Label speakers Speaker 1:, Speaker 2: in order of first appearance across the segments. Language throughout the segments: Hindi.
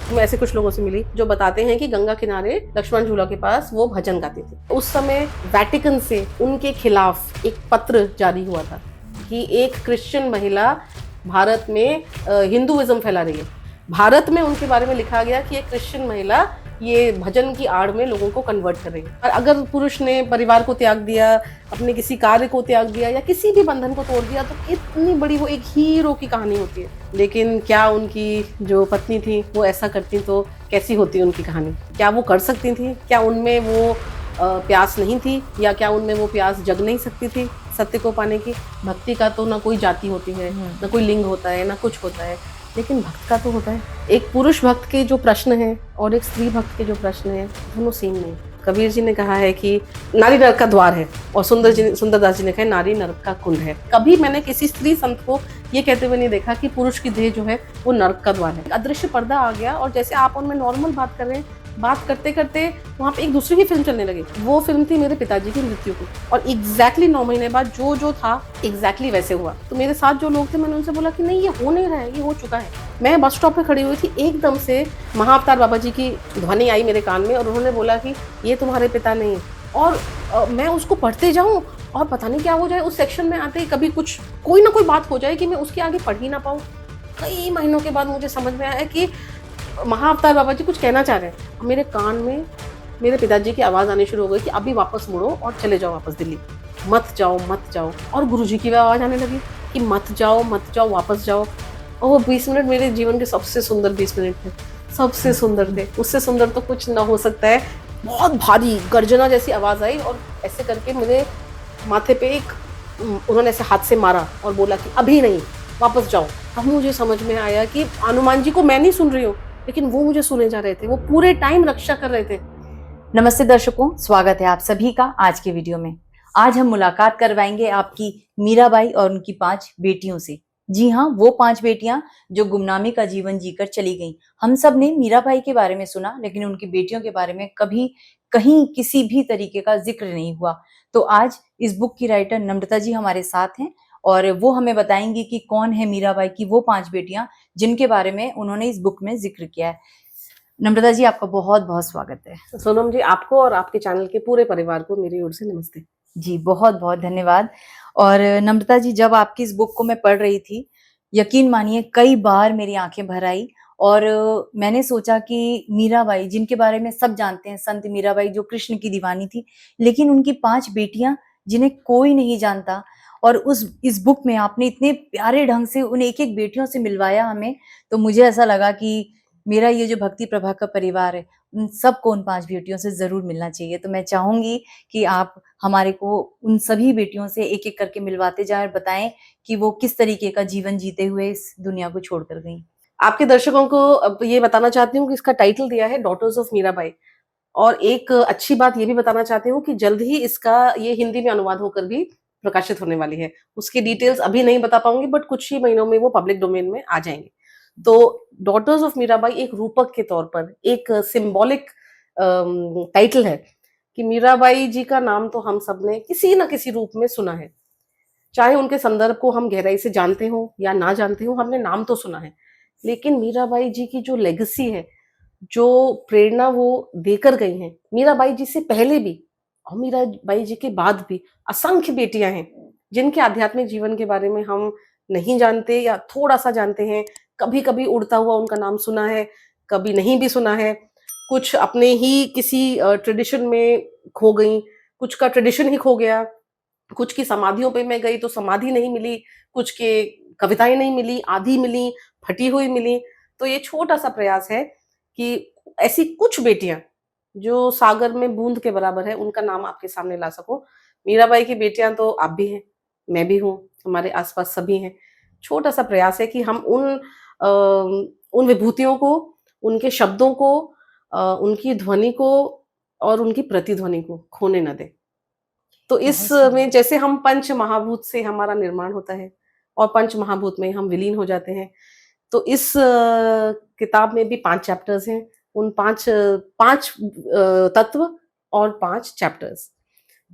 Speaker 1: मैं ऐसे कुछ लोगों से मिली जो बताते हैं कि गंगा किनारे लक्ष्मण झूला के पास वो भजन गाती थी। उस समय वेटिकन से उनके खिलाफ एक पत्र जारी हुआ था कि एक क्रिश्चियन महिला भारत में हिंदुइज्म फैला रही है। भारत में उनके बारे में लिखा गया कि एक क्रिश्चियन महिला ये भजन की आड़ में लोगों को कन्वर्ट कर रही है। और अगर पुरुष ने परिवार को त्याग दिया, अपने किसी कार्य को त्याग दिया या किसी भी बंधन को तोड़ दिया, तो इतनी बड़ी वो एक हीरो की कहानी होती है। लेकिन क्या उनकी जो पत्नी थी वो ऐसा करती तो कैसी होती उनकी कहानी? क्या वो कर सकती थी? क्या उनमें वो प्यास नहीं थी, या क्या उनमें वो प्यास जग नहीं सकती थी सत्य को पाने की? भक्ति का तो ना कोई जाति होती है, ना कोई लिंग होता है, ना कुछ होता है, लेकिन भक्त का तो होता है। एक पुरुष भक्त के जो प्रश्न है और एक स्त्री भक्त के जो प्रश्न है, दोनों सेम नहीं। कबीर जी ने कहा है कि नारी नरक का द्वार है, और सुंदरदास जी ने कहा नारी नरक का कुंड है। कभी मैंने किसी स्त्री संत को ये कहते हुए नहीं देखा कि पुरुष की देह जो है वो नरक का द्वार है। अदृश्य पर्दा आ गया, और जैसे आप और मैं नॉर्मल बात कर रहे हैं, बात करते करते वहाँ पे एक दूसरी ही फिल्म चलने लगी। वो फिल्म थी मेरे पिताजी की मृत्यु की, और एग्जैक्टली 9 महीने बाद जो था एग्जैक्टली वैसे हुआ। तो मेरे साथ जो लोग थे, मैंने उनसे बोला कि नहीं, ये हो नहीं रहा है, ये हो चुका है। मैं बस स्टॉप पे खड़ी हुई थी, एकदम से महाअवतार बाबा जी की ध्वनि आई मेरे कान में, और उन्होंने बोला कि ये तुम्हारे पिता नहीं। और मैं उसको पढ़ते जाऊँ और पता नहीं क्या हो जाए, उस सेक्शन में आते ही कभी कुछ कोई ना कोई बात हो जाए कि मैं उसके आगे पढ़ ही ना पाऊँ। कई महीनों के बाद मुझे समझ में आया कि महाअवतार बाबा जी कुछ कहना चाह रहे हैं। मेरे कान में मेरे पिताजी की आवाज़ आनी शुरू हो गई कि अभी वापस मुड़ो और चले जाओ वापस दिल्ली, मत जाओ मत जाओ। और गुरुजी की भी आवाज़ आने लगी कि मत जाओ वापस जाओ। और वो 20 मिनट मेरे जीवन के सबसे सुंदर 20 मिनट थे, सबसे सुंदर थे। उससे सुंदर तो कुछ ना हो सकता है। बहुत भारी गर्जना जैसी आवाज़ आई, और ऐसे करके मेरे माथे पे उन्होंने ऐसे हाथ से मारा और बोला कि अभी नहीं, वापस जाओ। अब मुझे समझ में आया कि हनुमान जी को मैं नहीं सुन रही हूँ, लेकिन वो मुझे सुने जा रहे थे, वो पूरे टाइम रक्षा कर रहे थे।
Speaker 2: नमस्ते दर्शकों, स्वागत है आप सभी का आज के वीडियो में। आज हम मुलाकात करवाएंगे आपकी मीराबाई और उनकी 5 बेटियों से। जी हाँ, वो 5 बेटियां जो गुमनामी का जीवन जीकर चली गईं। हम सब ने मीराबाई के बारे में सुना, लेकिन उनकी बेटियों के बारे में कभी कहीं किसी भी तरीके का जिक्र नहीं हुआ। तो आज इस बुक की राइटर नम्रता जी हमारे साथ हैं, और वो हमें बताएंगी कि कौन है मीराबाई की वो 5 बेटियां जिनके बारे में उन्होंने इस बुक में जिक्र किया है। नम्रता जी, आपका बहुत बहुत स्वागत है।
Speaker 1: सोनम जी, आपको और आपके चैनल के पूरे परिवार को मेरी ओर से नमस्ते।
Speaker 2: जी, बहुत बहुत धन्यवाद। और नम्रता जी, जब आपकी इस बुक को मैं पढ़ रही थी, यकीन मानिए कई बार मेरी आंखें भर आई। और मैंने सोचा कि मीराबाई, जिनके बारे में सब जानते हैं, संत मीराबाई जो कृष्ण की दीवानी थी, लेकिन उनकी 5 बेटियां जिन्हें कोई नहीं जानता, और इस बुक में आपने इतने प्यारे ढंग से उन एक एक बेटियों से मिलवाया हमें। तो मुझे ऐसा लगा कि मेरा ये जो भक्ति प्रभा का परिवार है, उन सबको उन 5 बेटियों से जरूर मिलना चाहिए। तो मैं चाहूंगी कि आप हमारे को उन सभी बेटियों से एक एक करके मिलवाते जाएं और बताएं कि वो किस तरीके का जीवन जीते हुए इस दुनिया को छोड़कर गईं।
Speaker 1: आपके दर्शकों को अब ये बताना चाहती हूँ कि इसका टाइटल दिया है डॉटर्स ऑफ मीराबाई, और एक अच्छी बात ये भी बताना चाहती हूँ कि जल्द ही इसका ये हिंदी में अनुवाद होकर भी प्रकाशित होने वाली है। उसकी डिटेल्स अभी नहीं बता पाऊंगी, बट कुछ ही महीनों में वो पब्लिक डोमेन में आ जाएंगे। तो डॉटर्स ऑफ मीराबाई एक रूपक के तौर पर एक सिंबॉलिक टाइटल है कि मीराबाई जी का नाम तो हम सब ने किसी न किसी रूप में सुना है। चाहे उनके संदर्भ को हम गहराई से जानते हो या ना जानते हो, हमने नाम तो सुना है। लेकिन मीराबाई जी की जो लेगेसी है, जो प्रेरणा वो देकर गई हैं, मीराबाई जी से पहले भी और मीराबाई जी के बाद भी असंख्य बेटियां हैं जिनके आध्यात्मिक जीवन के बारे में हम नहीं जानते या थोड़ा सा जानते हैं। कभी कभी उड़ता हुआ उनका नाम सुना है, कभी नहीं भी सुना है। कुछ अपने ही किसी ट्रेडिशन में खो गई, कुछ का ट्रेडिशन ही खो गया, कुछ की समाधियों पे मैं गई तो समाधि नहीं मिली, कुछ के कविताएं नहीं मिली, आधी मिली, फटी हुई मिली। तो ये छोटा सा प्रयास है कि ऐसी कुछ बेटियां जो सागर में बूंद के बराबर है, उनका नाम आपके सामने ला सकूं। मीराबाई की बेटियां तो आप भी हैं, मैं भी हूँ, हमारे आसपास सभी हैं। छोटा सा प्रयास है कि हम उन विभूतियों को, उनके शब्दों को, उनकी ध्वनि को और उनकी प्रतिध्वनि को खोने न दें। तो
Speaker 2: बहुत
Speaker 1: इसमें
Speaker 2: सुंदर।
Speaker 1: जैसे हम पंच महाभूत से हमारा निर्माण होता है और पंच महाभूत में हम विलीन हो जाते हैं, तो इस किताब में भी 5 चैप्टर्स हैं। उन 5 तत्व और 5 चैप्टर्स।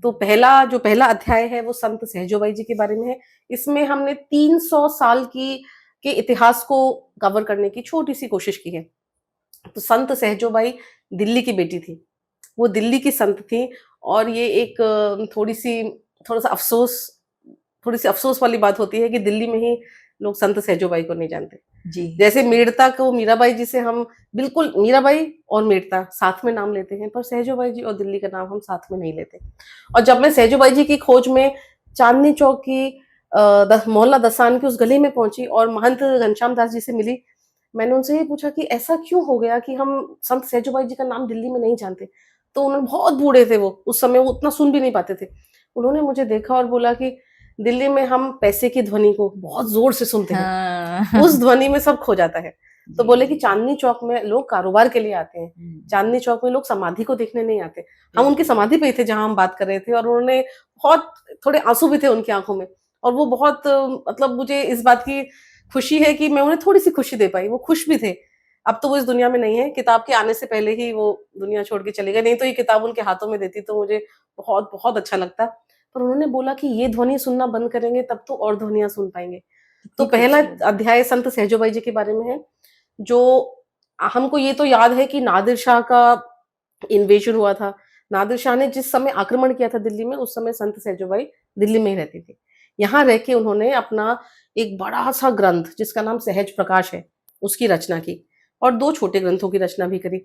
Speaker 1: तो पहला अध्याय है वो संत सहजोबाई जी के बारे में है। इसमें हमने 300 साल के इतिहास को कवर करने की छोटी सी कोशिश की है। तो संत सहजोबाई दिल्ली की बेटी थी, वो दिल्ली की संत थी। और ये एक थोड़ी सी अफसोस वाली बात होती है कि दिल्ली में ही लोग संत सहजोबाई को नहीं जानते।
Speaker 2: जी
Speaker 1: जैसे मेड़ता को मीराबाई जी से हम बिल्कुल, मीराबाई और मेड़ता साथ में नाम लेते हैं, पर सहजोबाई जी और दिल्ली का नाम हम साथ में नहीं लेते। और जब मैं सहजोबाई जी की खोज में चांदनी चौक की मोहल्ला दसान की उस गली में पहुंची और महंत घनश्याम दास जी से मिली, मैंने उनसे ये पूछा कि ऐसा क्यों हो गया कि हम संत सहजोबाई जी का नाम दिल्ली में नहीं जानते। तो उन्होंने, बहुत बूढ़े थे वो, उस समय वो उतना सुन भी नहीं पाते थे, उन्होंने मुझे देखा और बोला कि दिल्ली में हम पैसे की ध्वनि को बहुत जोर से सुनते हैं,
Speaker 2: हाँ
Speaker 1: उस ध्वनि में सब खो जाता है। तो
Speaker 2: जी
Speaker 1: बोले कि चांदनी चौक में लोग कारोबार के लिए आते हैं, चांदनी चौक में लोग समाधि को देखने नहीं आते। हम उनकी समाधि पे ही थे जहां हम बात कर रहे थे, और उन्होंने बहुत, थोड़े आंसू भी थे उनकी आंखों में, और वो बहुत मतलब मुझे इस बात की खुशी है कि मैं उन्हें थोड़ी सी खुशी दे पाई। वो खुश भी थे। अब तो वो इस दुनिया में नहीं है, किताब के आने से पहले ही वो दुनिया छोड़ के चले गए, नहीं तो ये किताब उनके हाथों में देती तो मुझे बहुत बहुत अच्छा लगता। पर उन्होंने बोला कि ये ध्वनि सुनना बंद करेंगे तब तो और ध्वनियां सुन पाएंगे। तो
Speaker 2: कितनी
Speaker 1: पहला
Speaker 2: खूबसूरत।
Speaker 1: अध्याय संत सहजोबाई जी के बारे में है, जो हमको ये तो याद है कि नादिर शाह का इन्वेजन हुआ था। नादिर शाह ने जिस समय आक्रमण किया था दिल्ली में, उस समय संत सहजोबाई दिल्ली में ही रहती थी। यहाँ रह के उन्होंने अपना एक बड़ा-सा ग्रंथ जिसका नाम सहज प्रकाश है, उसकी रचना की, और 2 छोटे ग्रंथों की रचना भी करी।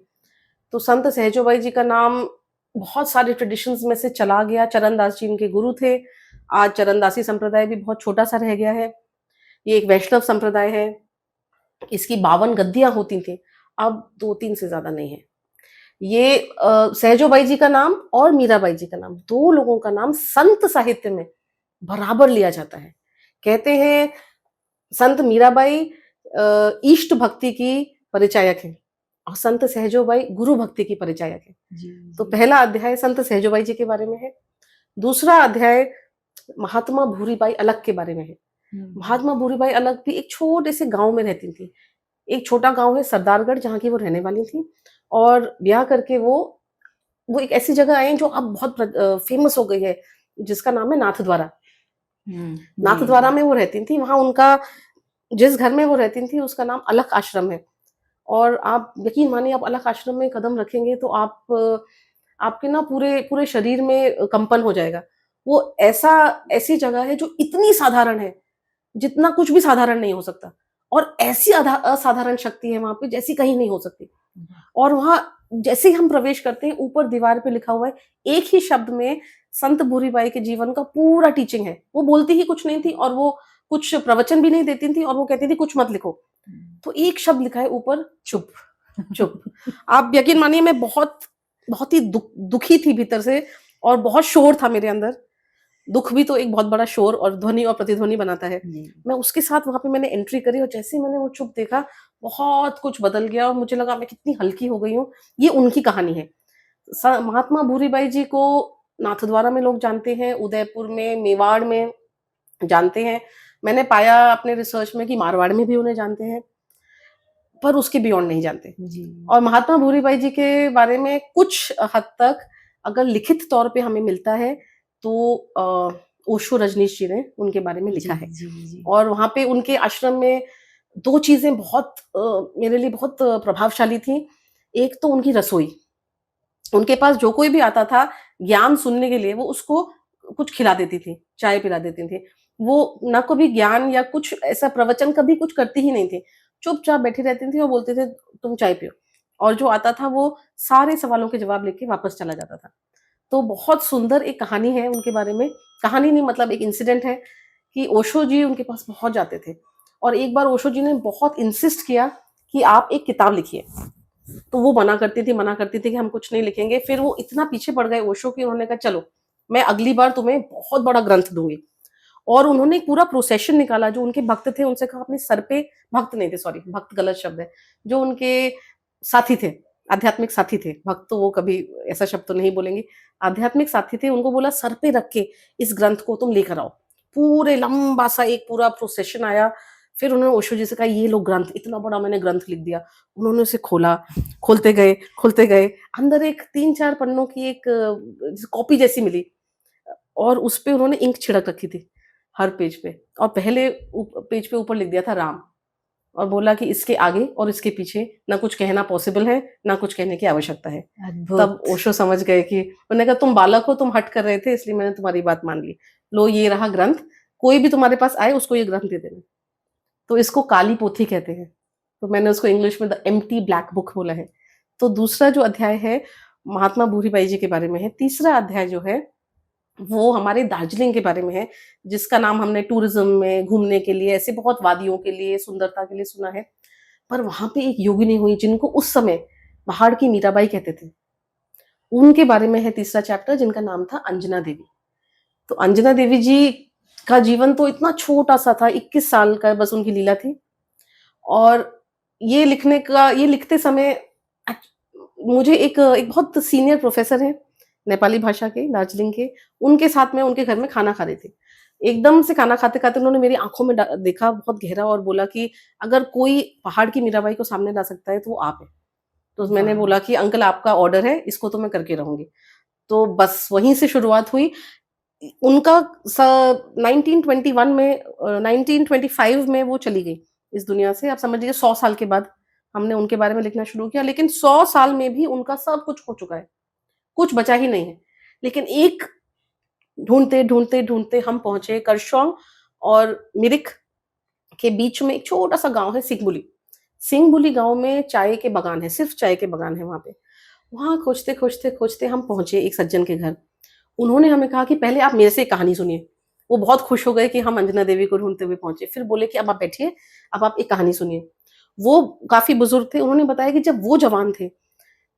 Speaker 1: तो संत सहजोबाई जी का नाम बहुत सारे ट्रेडिशंस में से चला गया। चरणदास जी इनके गुरु थे। आज चरणदासी संप्रदाय भी बहुत छोटा-सा रह गया है। ये एक वैष्णव संप्रदाय है। इसकी 52 गद्दियाँ होती थीं, अब 2-3 से ज़्यादा नहीं है। ये सहजोबाई जी का नाम और मीराबाई जी का नाम, 2 लोगों का नाम संत साहित्य में बराबर लिया जाता है। कहते हैं संत मीराबाई इष्ट भक्ति की परिचायक हैं, और संत सहजोबाई गुरु भक्ति की परिचायक हैं।
Speaker 2: जी
Speaker 1: तो
Speaker 2: जी
Speaker 1: पहला अध्याय संत सहजोबाई जी के बारे में है। दूसरा अध्याय महात्मा भूरीबाई अलग के बारे में है। महात्मा भूरीबाई अलग भी एक छोटे से गाँव में रहती थी। एक छोटा गाँव है सरदारगढ़, जहाँ की वो रहने वाली थी, और ब्याह करके वो एक ऐसी जगह आए हैं जो अब बहुत फेमस हो गई है, जिसका नाम है नाथद्वारा।
Speaker 2: जी
Speaker 1: नाथद्वारा में वो रहती थी। वहाँ उनका, जिस घर में वो रहती थी, उसका नाम अलख आश्रम है। और आप यकीन मानिए, आप अलख आश्रम में कदम रखेंगे तो आपके ना पूरे पूरे शरीर में कंपन हो जाएगा। वो ऐसी जगह है जो इतनी साधारण है, जितना कुछ भी साधारण नहीं हो सकता, और ऐसी असाधारण शक्ति है वहाँ पे जैसी कहीं नहीं हो सकती। और वहाँ जैसे ही हम प्रवेश करते हैं, ऊपर दीवार पे लिखा हुआ है, एक ही शब्द में संत भूरीबाई के जीवन का पूरा टीचिंग है। वो बोलती ही कुछ नहीं थी, और वो कुछ प्रवचन भी नहीं देती थी, और वो कहती थी कुछ मत लिखो। तो एक शब्द लिखा है ऊपर, चुप, चुप। आप यकीन मानिए, मैं बहुत बहुत ही दुखी थी भीतर से, और बहुत शोर था मेरे अंदर। दुःख भी तो एक बहुत बड़ा शोर और ध्वनि और प्रतिध्वनि बनाता है।
Speaker 2: जी
Speaker 1: मैं उसके साथ वहाँ पे मैंने एंट्री करी, और जैसे ही मैंने वो चुप देखा, बहुत कुछ बदल गया, और मुझे लगा मैं कितनी हल्की हो गई हूँ। ये उनकी कहानी है। महात्मा भूरीबाई जी को नाथद्वारा में लोग जानते हैं, उदयपुर में, मेवाड़ में जानते हैं। मैंने पाया अपने रिसर्च में कि मारवाड़ में भी उन्हें जानते हैं, पर उसके बियॉन्ड नहीं जानते।
Speaker 2: जी
Speaker 1: और महात्मा भूरीबाई जी के बारे में कुछ हद तक अगर लिखित तौर पे हमें मिलता है, तो ओशो रजनीश जी ने उनके बारे में
Speaker 2: जी
Speaker 1: लिखा है।
Speaker 2: जी जी
Speaker 1: और वहाँ पे उनके आश्रम में 2 चीज़ें बहुत मेरे लिए बहुत प्रभावशाली थी। एक तो उनकी रसोई। उनके पास जो कोई भी आता था ज्ञान सुनने के लिए, वो उसको कुछ खिला देती थी, चाय पिला देती थी। वो ना कभी ज्ञान या कुछ ऐसा प्रवचन कभी कुछ करती ही नहीं थी। चुपचाप बैठी रहती थी और बोलते थे, तुम चाय पियो। और जो आता था वो सारे सवालों के जवाब लेके वापस चला जाता था। तो बहुत सुंदर एक कहानी है उनके बारे में। कहानी नहीं, मतलब एक इंसिडेंट है कि ओशो जी उनके पास बहुत जाते थे, और एक बार ओशो जी ने बहुत इंसिस्ट किया कि आप एक किताब लिखिए। तो वो मना करती थी कि हम कुछ नहीं लिखेंगे। फिर वो इतना पीछे पड़ गए ओशो कि उन्होंने कहा चलो, मैं अगली बार तुम्हें बहुत बड़ा ग्रंथ दूँगी। और उन्होंने एक पूरा प्रोसेशन निकाला। जो उनके भक्त थे उनसे कहा अपने सर पे, भक्त नहीं थे, सॉरी, भक्त गलत शब्द है, जो उनके साथी थे, आध्यात्मिक साथी थे, भक्त तो वो कभी ऐसा शब्द तो नहीं बोलेंगे, आध्यात्मिक साथी थे, उनको बोला सर पे रख के इस ग्रंथ को तुम लेकर आओ। पूरे लंबा सा एक पूरा प्रोसेशन आया। फिर उन्होंने ओशो जी से कहा ये लो ग्रंथ, इतना बड़ा मैंने ग्रंथ लिख दिया। उन्होंने उसे खोला, खोलते गए, अंदर एक 3-4 पन्नों की एक कॉपी जैसी मिली, और उस पे उन्होंने इंक छिड़क रखी थी हर पेज पे, और पहले पेज पे ऊपर लिख दिया था राम। और बोला कि इसके आगे और इसके पीछे ना कुछ कहना पॉसिबल है, ना कुछ कहने की आवश्यकता है। तब
Speaker 2: अद्भुत।
Speaker 1: ओशो समझ गए कि, उन्होंने कहा तुम बालक हो, तुम हट कर रहे थे, इसलिए मैंने तुम्हारी बात मान ली। लो ये रहा ग्रंथ, कोई भी तुम्हारे पास आए उसको ये ग्रंथ दे देना। तो इसको काली पोथी कहते हैं। तो मैंने उसको इंग्लिश में द एम्प्टी ब्लैक बुक बोला है। तो दूसरा जो अध्याय है महात्मा भूरीबाई जी के बारे में है। तीसरा अध्याय जो है वो हमारे दार्जिलिंग के बारे में है, जिसका नाम हमने टूरिज्म में घूमने के लिए, ऐसे बहुत वादियों के लिए, सुंदरता के लिए सुना है। पर वहां पे एक योगिनी हुई जिनको उस समय पहाड़ की मीराबाई कहते थे। उनके बारे में है तीसरा चैप्टर, जिनका नाम था अंजना देवी। तो अंजना देवी जी का जीवन तो इतना छोटा सा था, 21 साल का बस उनकी लीला थी। और ये लिखते समय मुझे एक बहुत सीनियर प्रोफेसर हैं नेपाली भाषा के, दार्जिलिंग के, उनके साथ में उनके घर में खाना खा रही थी। एकदम से खाना खाते-खाते उन्होंने मेरी आँखों में देखा बहुत गहरा, और बोला कि अगर कोई पहाड़ की मीराबाई को सामने ला सकता है तो वो आप हैं। तो मैंने
Speaker 2: वाह!
Speaker 1: बोला कि अंकल आपका ऑर्डर है, इसको तो मैं करके रहूँगी। तो बस वहीं से शुरुआत हुई। उनका 1921 में 1925 में वो चली गई इस दुनिया से। आप समझ लीजिए 100 साल के बाद हमने उनके बारे में लिखना शुरू किया, लेकिन 100 साल में भी उनका सब कुछ हो चुका है, कुछ बचा ही नहीं है। लेकिन एक ढूँढते हम पहुँचे करशोंग और मिरिक के बीच में एक छोटा-सा गाँव है सिंहबुली। सिंहबुली गाँव में चाय के बागान है, सिर्फ़ चाय के बागान है वहाँ पे। वहाँ खोजते हम पहुँचे एक सज्जन के घर। उन्होंने हमें कहा कि पहले आप मेरे से एक कहानी सुनिए। वो बहुत खुश हो गए कि हम अंजना देवी को ढूँढते हुए पहुँचे। फिर बोले कि अब आप बैठिए, अब आप एक कहानी सुनिए। वो काफ़ी बुज़ुर्ग थे, उन्होंने बताया कि जब वो जवान थे,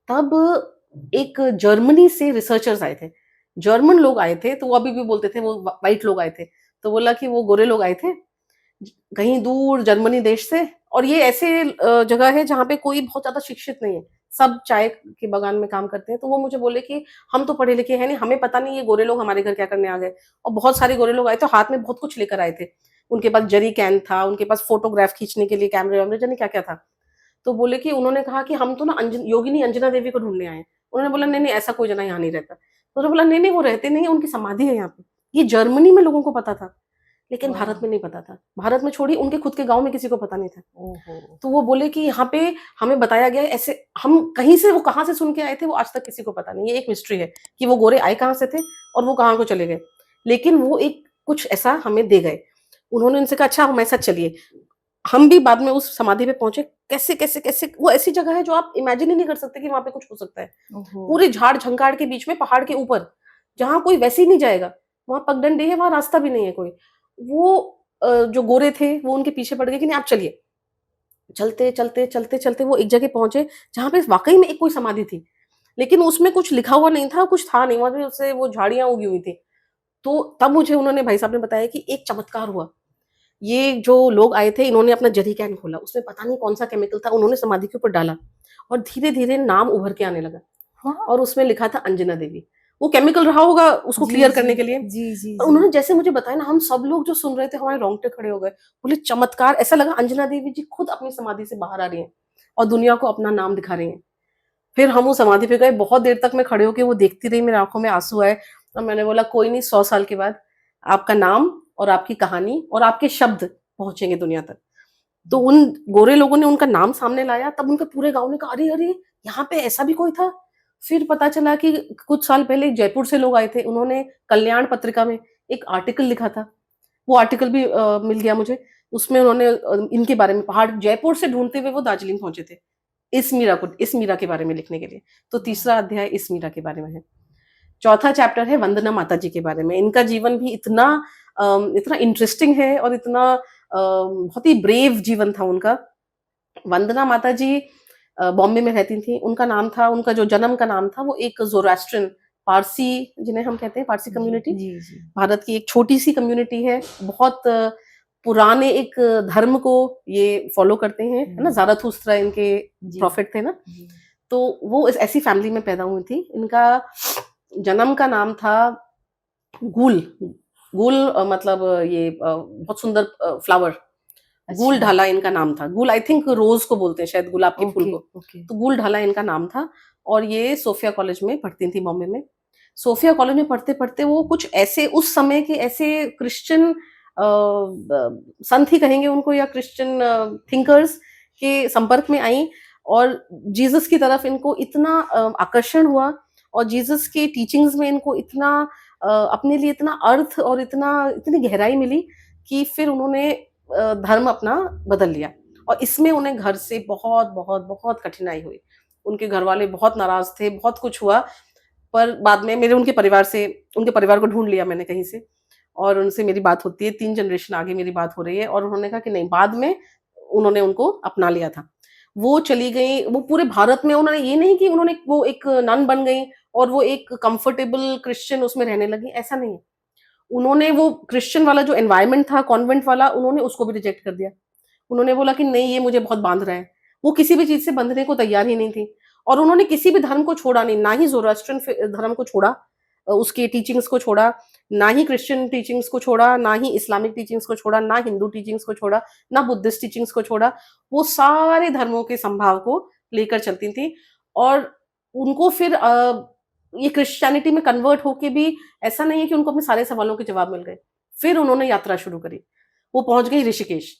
Speaker 1: तब एक जर्मनी से रिसर्चर्स आए थे। जर्मन लोग आए थे, तो वो अभी भी बोलते थे वो व्हाइट लोग आए थे। तो बोला कि वो गोरे लोग आए थे, कहीं दूर जर्मनी देश से, और ये ऐसे जगह है जहाँ पे कोई बहुत ज़्यादा शिक्षित नहीं है। सब चाय के बागान में काम करते हैं। तो वो मुझे बोले कि हम तो पढ़े लिखे हैं नहीं, हमें पता नहीं ये गोरे लोग हमारे घर क्या करने आ गए। और बहुत सारे गोरे लोग आए थे, हाथ में बहुत कुछ लेकर आए थे। उनके पास जरी कैन था, उनके पास फ़ोटोग्राफ खींचने के लिए कैमरे-वैमरे जाने क्या-क्या था। तो बोले कि उन्होंने कहा कि हम तो ना योगिनी अंजना देवी को ढूँढने आए हैं। उन्होंने बोला नहीं, नहीं ऐसा कोई जना यहाँ नहीं रहता। तो उन्होंने बोला नहीं, नहीं वो रहते नहीं हैं, उनकी समाधि है यहाँ पे। ये जर्मनी में लोगों को पता था, लेकिन
Speaker 2: वाह!
Speaker 1: भारत में नहीं पता था। भारत में छोड़िए, उनके खुद के गाँव में किसी को पता नहीं था।
Speaker 2: ओहो!
Speaker 1: तो वो बोले कि यहाँ पे हमें बताया गया है ऐसे, हम कहीं से, वो कहाँ से सुन के आए थे वो आज तक किसी को पता नहीं। ये एक मिस्ट्री है कि वो गोरे आए कहाँ से थे और वो कहाँ को चले गए। लेकिन वो एक कुछ ऐसा हमें दे गए। उन्होंने उनसे कहा अच्छा हमारे साथ चलिए। हम भी बाद में उस समाधि पे पहुँचे। कैसे वो ऐसी जगह है जो आप इमेजिन ही नहीं कर सकते कि वहाँ पे कुछ हो सकता है।
Speaker 2: ओहो!
Speaker 1: पूरे झाड़-झंकाड़ के बीच में पहाड़ के ऊपर, जहाँ कोई वैसे ही नहीं जाएगा। वहाँ पगडंडी है, वहाँ रास्ता भी नहीं है कोई। वो जो गोरे थे वो उनके पीछे पड़ गए कि नहीं आप चलिए। चलते वो एक जगह पहुँचे जहाँ पे वाक़ई में एक कोई समाधि थी। लेकिन उसमें कुछ लिखा हुआ नहीं था, कुछ था नहीं, वहाँ पे उससे वो झाड़ियाँ उगी हुई थी। तो तब मुझे उन्होंने, भाई साहब ने बताया कि एक चमत्कार हुआ। ये जो लोग आए थे, इन्होंने अपना जरी कैन खोला, उसमें पता नहीं कौन-सा केमिकल था, उन्होंने समाधि के ऊपर डाला और धीरे-धीरे नाम उभर के आने लगा
Speaker 2: हाँ।
Speaker 1: और उसमें लिखा था अंजना देवी। वो केमिकल रहा होगा उसको
Speaker 2: जी,
Speaker 1: क्लियर
Speaker 2: जी।
Speaker 1: करने के लिए।
Speaker 2: जी, जी,
Speaker 1: और
Speaker 2: जी।
Speaker 1: उन्होंने जैसे मुझे बताया ना, हम सब लोग जो सुन रहे थे हमारे रोंगटे खड़े हो गए। बोले चमत्कार! ऐसा लगा अंजना देवी जी खुद अपनी समाधि से बाहर आ रही हैं और दुनिया को अपना नाम दिखा रही हैं। फिर हम उस समाधि पे गए, बहुत देर तक मैं खड़े होके वो देखती रही, मेरी आँखों में आँसू आए और मैंने बोला कोई नहीं, 100 साल के बाद आपका नाम और आपकी कहानी और आपके शब्द पहुँचेंगे दुनिया तक। तो उन गोरे लोगों ने उनका नाम सामने लाया, तब उनके पूरे गाँव ने कहा, "अरे! अरे! यहाँ पे ऐसा भी कोई था?" फिर पता चला कि कुछ साल पहले जयपुर से लोग आए थे, उन्होंने कल्याण पत्रिका में एक आर्टिकल लिखा था। वो आर्टिकल भी मिल गया मुझे। उसमें उन्होंने इनके बारे में, पहाड़ जयपुर से ढूँढते हुए वो दार्जिलिंग पहुँचे थे। इस मीरा के बारे में लिखने के लिए। तो तीसरा अध्याय इस मीरा के बारे में है। चौथा चैप्टर है वंदना माता जी के बारे में। इनका जीवन भी इतना इंटरेस्टिंग है और इतना बहुत ही ब्रेव जीवन था उनका। वंदना माता जी बॉम्बे में रहती थीं। उनका जो जन्म का नाम था वो एक ज़ोरास्ट्रियन पारसी, जिन्हें हम कहते हैं पारसी
Speaker 2: जी,
Speaker 1: कम्युनिटी,
Speaker 2: जी, जी।
Speaker 1: भारत की एक छोटी-सी कम्युनिटी है। बहुत पुराने एक धर्म को ये फ़ॉलो करते हैं, है ना?
Speaker 2: हुँ।
Speaker 1: ज़ाराथुस्त्रा इनके
Speaker 2: जी,
Speaker 1: प्रॉफ़ेट थे ना?
Speaker 2: जी।
Speaker 1: तो वो इस ऐसी फ़ैमिली में पैदा हुई थी। इनका जन्म का नाम था गूल। गूल मतलब ये बहुत सुंदर फ्लावर। गूल
Speaker 2: अच्छा।
Speaker 1: ढाला इनका नाम था। गूल आई थिंक रोज़ को बोलते हैं शायद, गुलाब के फूल
Speaker 2: ओके,
Speaker 1: को।
Speaker 2: ओके।
Speaker 1: तो गूल ढाला इनका नाम था और ये सोफिया कॉलेज में पढ़ती थी बॉम्बे में। सोफिया कॉलेज में पढ़ते-पढ़ते वो कुछ ऐसे उस समय के ऐसे क्रिश्चियन संत ही कहेंगे उनको या क्रिश्चियन थिंकर्स के संपर्क में आई और जीसस की तरफ इनको इतना आकर्षण हुआ और जीसस के टीचिंग्स में इनको इतना अपने लिए इतना अर्थ और इतनी गहराई मिली कि फिर उन्होंने धर्म अपना बदल लिया और इसमें उन्हें घर से बहुत बहुत बहुत कठिनाई हुई। उनके घर वाले बहुत नाराज थे, बहुत कुछ हुआ, पर बाद में उनके परिवार को ढूंढ लिया मैंने कहीं से और उनसे मेरी बात होती है, 3 जनरेशन आगे मेरी बात हो रही है और उन्होंने कहा कि नहीं, बाद में उन्होंने उनको अपना लिया था। वो चली गई, वो पूरे भारत में उन्होंने ये नहीं कि उन्होंने वो एक नन बन गई और वो एक कंफर्टेबल क्रिश्चियन उसमें रहने लगी, ऐसा नहीं है। उन्होंने वो क्रिश्चियन वाला जो एनवायरनमेंट था, कॉन्वेंट वाला, उन्होंने उसको भी रिजेक्ट कर दिया। उन्होंने बोला कि नहीं, ये मुझे बहुत बांध रहा है। वो किसी भी चीज़ से बंधने को तैयार ही नहीं थी और उन्होंने किसी भी धर्म को छोड़ा नहीं, ना ही ज़ोरास्ट्रियन धर्म को छोड़ा, उसकी टीचिंग्स को छोड़ा, ना ही क्रिश्चियन टीचिंग्स को छोड़ा, ना ही इस्लामिक टीचिंग्स को छोड़ा, ना हिंदू टीचिंग्स को छोड़ा, ना बुद्धिस्ट टीचिंग्स को छोड़ा। वो सारे धर्मों के संभाव को लेकर चलती थी और उनको फिर ये क्रिश्चियनिटी में कन्वर्ट होके भी ऐसा नहीं है कि उनको अपने सारे सवालों के जवाब मिल गए। फिर उन्होंने यात्रा शुरू करी। वो पहुंच गई ऋषिकेश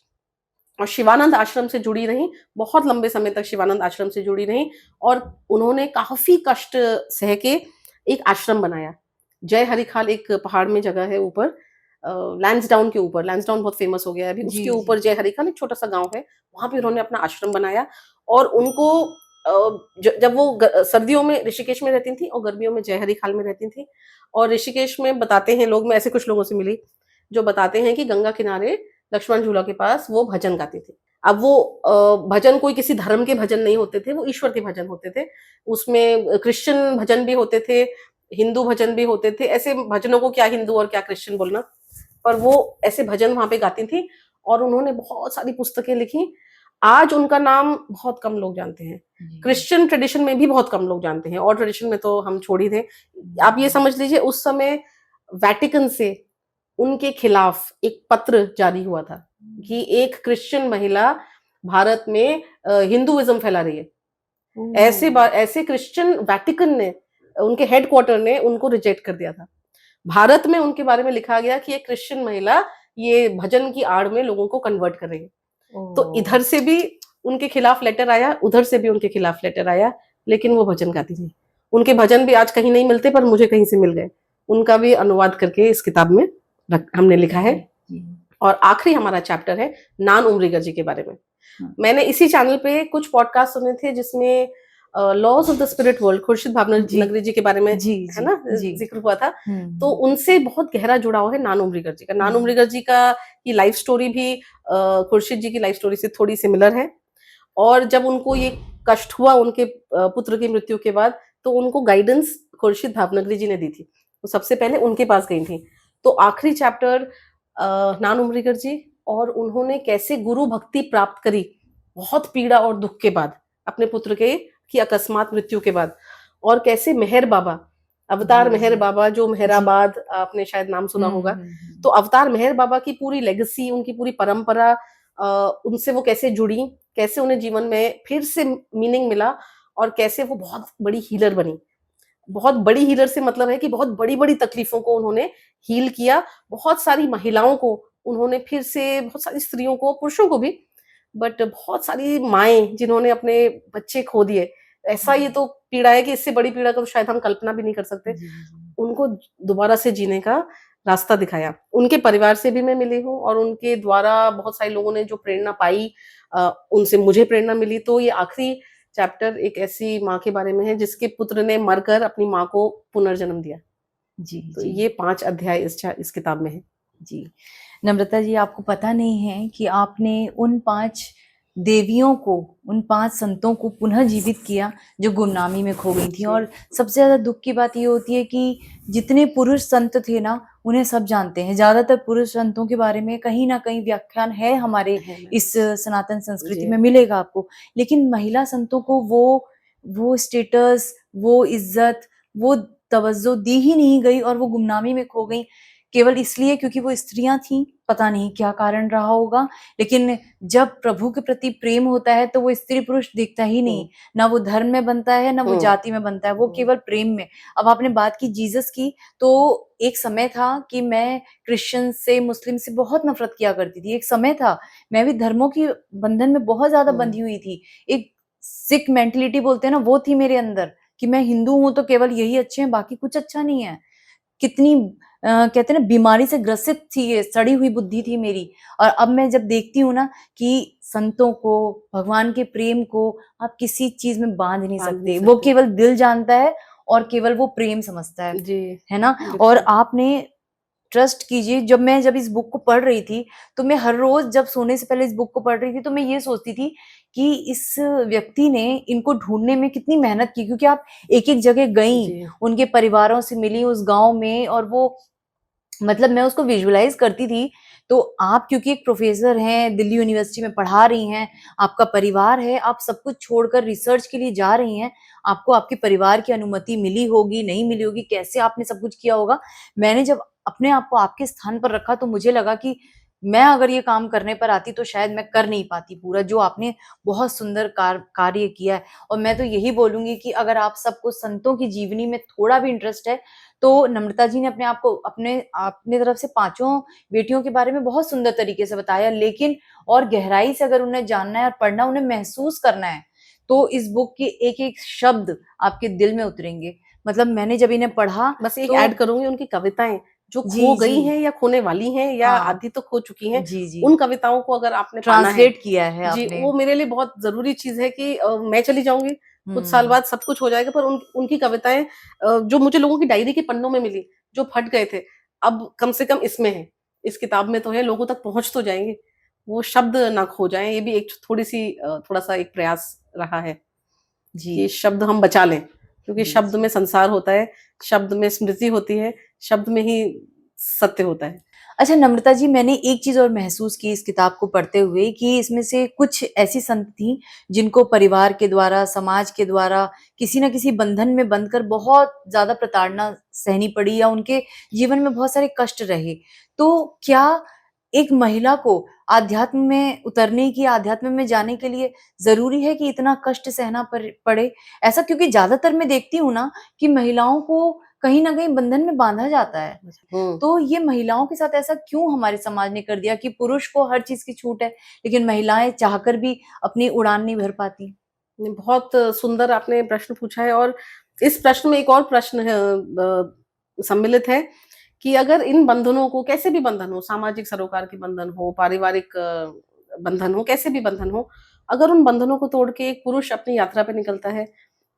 Speaker 1: और शिवानंद आश्रम से जुड़ी रहीं, बहुत लंबे समय तक शिवानंद आश्रम से जुड़ी रहीं और उन्होंने काफ़ी कष्ट सह के एक आश्रम बनाया। जय हरिखाल एक पहाड़ में जगह है ऊपर, लैंसडाउन के ऊपर, लैंसडाउन बहुत फेमस हो गया है अभी,
Speaker 2: जी,
Speaker 1: उसके ऊपर
Speaker 2: जी।
Speaker 1: जय हरिखाल एक छोटा-सा गाँव है, वहाँ पे उन्होंने अपना आश्रम बनाया और उनको जब वो सर्दियों में ऋषिकेश में रहती थी और गर्मियों में जय हरिखाल में रहती थी और ऋषिकेश में बताते हैं लोग, मैं ऐसे कुछ लोगों से मिली जो बताते हैं कि गंगा किनारे लक्ष्मण झूला के पास वो भजन गाती थी। अब वो भजन कोई किसी धर्म के भजन नहीं होते थे, वो ईश्वर के भजन होते थे। उसमें क्रिश्चियन भजन भी होते थे, हिंदू भजन भी होते थे। ऐसे भजनों को क्या हिंदू और क्या क्रिश्चियन बोलना, पर वो ऐसे भजन वहाँ पे गाती थी और उन्होंने बहुत सारी पुस्तकें लिखी। आज उनका नाम बहुत कम लोग जानते हैं।
Speaker 2: जी।
Speaker 1: क्रिश्चियन ट्रेडिशन में भी बहुत कम लोग जानते हैं और ट्रेडिशन में तो हम छोड़ ही दें। आप ये समझ लीजिए उस समय वेटिकन से उनके खिलाफ एक पत्र जारी हुआ था कि एक क्रिश्चियन महिला भारत में हिंदुइज्म फैला रही है। ऐसे क्रिश्चियन वेटिकन ने, उनके हेडक्वार्टर ने उनको रिजेक्ट कर दिया था। भारत में उनके बारे में लिखा गया कि एक क्रिश्चियन महिला ये भजन की आड़ में लोगों को कन्वर्ट कर रही है। तो इधर से भी उनके खिलाफ लेटर आया, उधर से भी उनके खिलाफ लेटर आया, लेकिन वो भजन गाती थी। उनके भजन भी आज कहीं नहीं मिलते, पर मुझे कहीं से मिल गए। उनका भी अनुवाद करके इस किताब में हमने लिखा है। और आखिरी हमारा चैप्टर है नान उमरीगर जी के बारे में। मैंने इसी चैनल पे कुछ पॉडकास्ट सुने थे जिसमें laws of the spirit world Khurshid Bhavnagari ji के बारे में है ना जिक्र हुआ था। तो उनसे बहुत गहरा जुड़ाव है नान उमरीगर जी का। नान उमरीगर जी का की लाइफ स्टोरी भी खुर्शीद जी की लाइफ स्टोरी से थोड़ी सिमिलर है और जब उनको ये कष्ट हुआ उनके पुत्र की मृत्यु के बाद, तो उनको गाइडेंस खुर्शीद भावनगरी जी ने दी थी। तो सबसे पहले उनके पास गई थी। तो आखिरी चैप्टर नान उमरीगर जी और उन्होंने कैसे गुरु भक्ति प्राप्त करी बहुत पीड़ा और दुख के बाद, अपने पुत्र की अकस्मात मृत्यु के बाद, और कैसे मेहर बाबा, अवतार मेहर बाबा, जो मेहराबाद आपने शायद नाम सुना होगा। तो अवतार मेहर बाबा की पूरी लेगेसी, उनकी पूरी परंपरा, उनसे वो कैसे जुड़ी, कैसे उन्हें जीवन में फिर से मीनिंग मिला और कैसे वो बहुत बड़ी हीलर बनी। बहुत बड़ी हीलर से मतलब है कि बहुत बड़ी-बड़ी तकलीफों को उन्होंने हील किया। बहुत सारी महिलाओं को उन्होंने फिर से, बहुत सारी स्त्रियों को, पुरुषों को भी, बट बहुत सारी माएँ जिन्होंने अपने बच्चे खो दिए। ऐसा ये तो पीड़ा है कि इससे बड़ी पीड़ा तो शायद हम कल्पना भी नहीं कर सकते। उनको दोबारा से जीने का रास्ता दिखाया। उनके परिवार से भी मैं मिली हूँ और उनके द्वारा बहुत सारे लोगों ने जो प्रेरणा पाई, उनसे मुझे प्रेरणा मिली। तो ये आखिरी चैप्टर एक ऐसी माँ के बारे में है जिसके पुत्र ने मरकर अपनी माँ को पुनर्जन्म दिया। तो ये 5 अध्याय इस किताब में है।
Speaker 2: जी। नम्रता जी, आपको पता नहीं है कि आपने उन 5 देवियों को, उन 5 संतों को पुनः जीवित किया जो गुमनामी में खो गई थी। और सबसे ज्यादा दुख की बात ये होती है कि जितने पुरुष संत थे ना, उन्हें सब जानते हैं। ज्यादातर पुरुष संतों के बारे में कहीं ना कहीं व्याख्यान है हमारे इस सनातन संस्कृति में, मिलेगा आपको। लेकिन महिला संतों को वो स्टेटस, वो इज्जत, वो तवज्जो दी ही नहीं गई और वो गुमनामी में खो गई। केवल इसलिए क्योंकि वो स्त्रियां थीं, पता नहीं क्या कारण रहा होगा, लेकिन जब प्रभु के प्रति प्रेम होता है तो वो स्त्री पुरुष दिखता ही नहीं, ना वो धर्म में बनता है ना वो जाति में बनता है, वो केवल प्रेम में। अब आपने बात की जीसस की, तो एक समय था कि मैं क्रिश्चियन से, मुस्लिम से बहुत नफरत किया करती थी। एक समय था मैं भी धर्मों की बंधन में बहुत ज्यादा बंधी हुई थी। एक सिख मेंटेलिटी बोलते हैं ना, वो थी मेरे अंदर कि मैं हिंदू हूं तो केवल यही अच्छे हैं, बाकी कुछ अच्छा नहीं है। कितनी कहते हैं ना, बीमारी से ग्रसित थी, ये सड़ी हुई बुद्धि थी मेरी। और अब मैं जब देखती हूँ ना कि संतों को, भगवान के प्रेम को आप किसी चीज में बांध नहीं सकते, वो केवल दिल जानता है और केवल वो प्रेम समझता है,
Speaker 1: जी,
Speaker 2: है ना। और आपने ट्रस्ट कीजिए, जब इस बुक को पढ़ रही थी तो मैं हर रोज जब सोने से पहले इस बुक को पढ़ रही थी तो मैं ये सोचती थी कि इस व्यक्ति ने इनको ढूंढने में कितनी मेहनत की, क्योंकि आप एक एक जगह गई, उनके परिवारों से मिली उस गांव में, और वो मतलब मैं उसको विजुअलाइज करती थी। तो आप क्योंकि एक प्रोफेसर हैं, दिल्ली यूनिवर्सिटी में पढ़ा रही हैं, आपका परिवार है, आप सब कुछ छोड़कर रिसर्च के लिए जा रही हैं, आपको आपके परिवार की अनुमति मिली होगी, नहीं मिली होगी, कैसे आपने सब कुछ किया होगा। मैंने जब अपने आप को आपके स्थान पर रखा तो मुझे लगा कि मैं अगर ये काम करने पर आती तो शायद मैं कर नहीं पाती पूरा, जो आपने बहुत सुंदर कार्य किया है। और मैं तो यही बोलूंगी कि अगर आप सबको संतों की जीवनी में थोड़ा भी इंटरेस्ट है तो नम्रता जी ने अपने आप को अपने तरफ से 5 बेटियों के बारे में बहुत सुंदर तरीके से बताया, लेकिन और गहराई से अगर उन्हें जानना है और पढ़ना, उन्हें महसूस करना है, तो इस बुक के एक एक शब्द आपके दिल में उतरेंगे। मतलब मैंने जब इन्हें पढ़ा,
Speaker 1: बस एक ऐड करूंगी, उनकी कविताएं जो खो गई हैं या खोने वाली हैं या आधी तो खो चुकी हैं, उन कविताओं को अगर आपने
Speaker 2: ट्रांसलेट किया है
Speaker 1: जी,
Speaker 2: आपने,
Speaker 1: वो मेरे लिए बहुत जरूरी चीज है कि मैं चली जाऊंगी, कुछ साल बाद सब कुछ हो जाएगा, पर उनकी कविताएं जो मुझे लोगों की डायरी के पन्नों में मिली, जो फट गए थे, अब कम से कम इसमें है, इस किताब में तो है, लोगों तक पहुंच तो जाएंगे, वो शब्द ना खो जाएं। ये भी एक थोड़ा सा एक प्रयास रहा है कि शब्द हम बचा लें, क्योंकि शब्द में संसार होता है, शब्द में स्मृति होती है, शब्द में ही सत्य होता है।
Speaker 2: अच्छा नम्रता जी, मैंने एक चीज और महसूस की इस किताब को पढ़ते हुए कि इसमें से कुछ ऐसी संत थी जिनको परिवार के द्वारा, समाज के द्वारा किसी न किसी बंधन में बंधकर बहुत ज्यादा प्रताड़ना सहनी पड़ी, या उनके जीवन में बहुत सारे कष्ट रहे। तो क्या एक महिला को आध्यात्म में उतरने की, आध्यात्म में जाने के लिए जरूरी है कि इतना कष्ट सहना पड़े? ऐसा क्योंकि ज्यादातर मैं देखती हूँ ना कि महिलाओं को कहीं ना कहीं बंधन में बांधा जाता है। तो ये महिलाओं के साथ ऐसा क्यों हमारे समाज ने कर दिया कि पुरुष को हर चीज की छूट है, लेकिन महिलाएं चाहकर भी अपनी उड़ान नहीं भर पाती?
Speaker 1: बहुत सुंदर आपने प्रश्न पूछा है, और इस प्रश्न में एक और प्रश्न सम्मिलित है कि अगर इन बंधनों को, कैसे भी बंधन हो, सामाजिक सरोकार के बंधन हो, पारिवारिक बंधन हो, कैसे भी बंधन हो, अगर उन बंधनों को तोड़ के एक पुरुष अपनी यात्रा पे निकलता है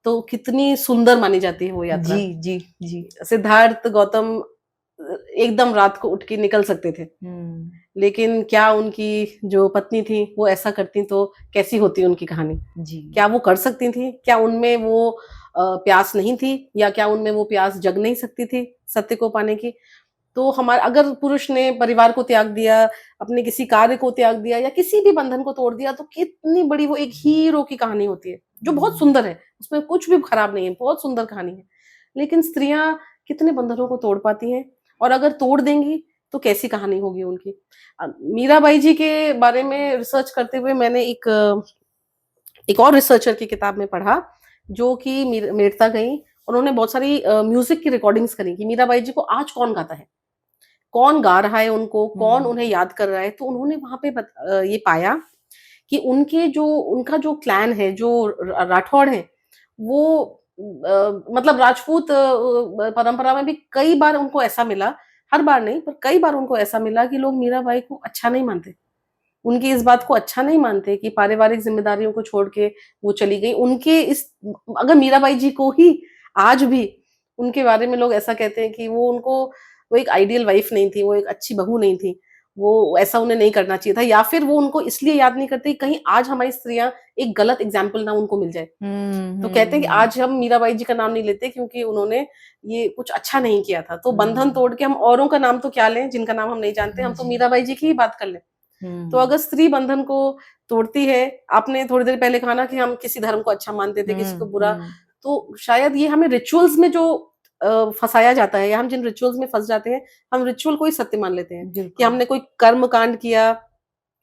Speaker 1: तो कितनी सुंदर मानी जाती है वो यात्रा।
Speaker 2: जी जी जी।
Speaker 1: सिद्धार्थ गौतम एकदम रात को उठ के निकल सकते थे, लेकिन क्या उनकी जो पत्नी थी वो ऐसा करती तो कैसी होती उनकी कहानी जी। क्या वो कर सकती थी? क्या उनमें वो प्यास नहीं थी, या क्या उनमें वो प्यास जग नहीं सकती थी सत्य को पाने की? तो हमारा, अगर पुरुष ने परिवार को त्याग दिया, अपने किसी कार्य को त्याग दिया, या किसी भी बंधन को तोड़ दिया, तो कितनी बड़ी वो एक हीरो की कहानी होती है, जो बहुत सुंदर है, उसमें कुछ भी खराब नहीं है, बहुत सुंदर कहानी है। लेकिन स्त्रियां कितने बंधनों को तोड़ पाती हैं, और अगर तोड़ देंगी तो कैसी कहानी होगी उनकी। मीराबाई जी के बारे में रिसर्च करते हुए मैंने एक और रिसर्चर की किताब में पढ़ा, जो कि मेड़ता गई, उन्होंने बहुत सारी म्यूजिक की रिकॉर्डिंग्स करी कि मीराबाई जी को आज कौन गाता है, कौन गा रहा है उनको, कौन उन्हें याद कर रहा है। तो उन्होंने वहां पे ये पाया कि उनका जो क्लैन है, जो राठौड़ है, वो मतलब राजपूत परंपरा में भी कई बार उनको ऐसा मिला, हर बार नहीं पर कई बार उनको ऐसा मिला कि लोग मीराबाई को अच्छा नहीं मानते, उनकी इस बात को अच्छा नहीं मानते कि पारिवारिक जिम्मेदारियों को छोड़ के वो चली गई। अगर मीराबाई जी को ही आज भी उनके बारे में लोग ऐसा कहते हैं कि वो एक आइडियल वाइफ नहीं थी, वो एक अच्छी बहू नहीं थी, वो ऐसा उन्हें नहीं करना चाहिए था, या फिर वो उनको इसलिए याद नहीं करते कहीं आज हमारी स्त्रियां एक गलत एग्जाम्पल ना उनको मिल जाए। तो कहते हैं कि आज हम मीराबाई जी का नाम नहीं लेते क्योंकि उन्होंने ये कुछ अच्छा नहीं किया था। तो बंधन तोड़ के हम औरों का नाम तो क्या लें जिनका नाम हम नहीं जानते, हम तो मीराबाई जी की ही बात कर लें। तो अगर स्त्री बंधन को तोड़ती है, आपने थोड़ी देर पहले कहा ना कि हम किसी धर्म को अच्छा मानते थे, किसी को बुरा, तो शायद ये हमें रिचुअल्स में जो फंसाया जाता है या हम जिन रिचुअल्स में फंस जाते हैं, हम रिचुअल को ही सत्य मान लेते हैं कि
Speaker 2: बिल्कुल।
Speaker 1: हमने कोई कर्म कांड किया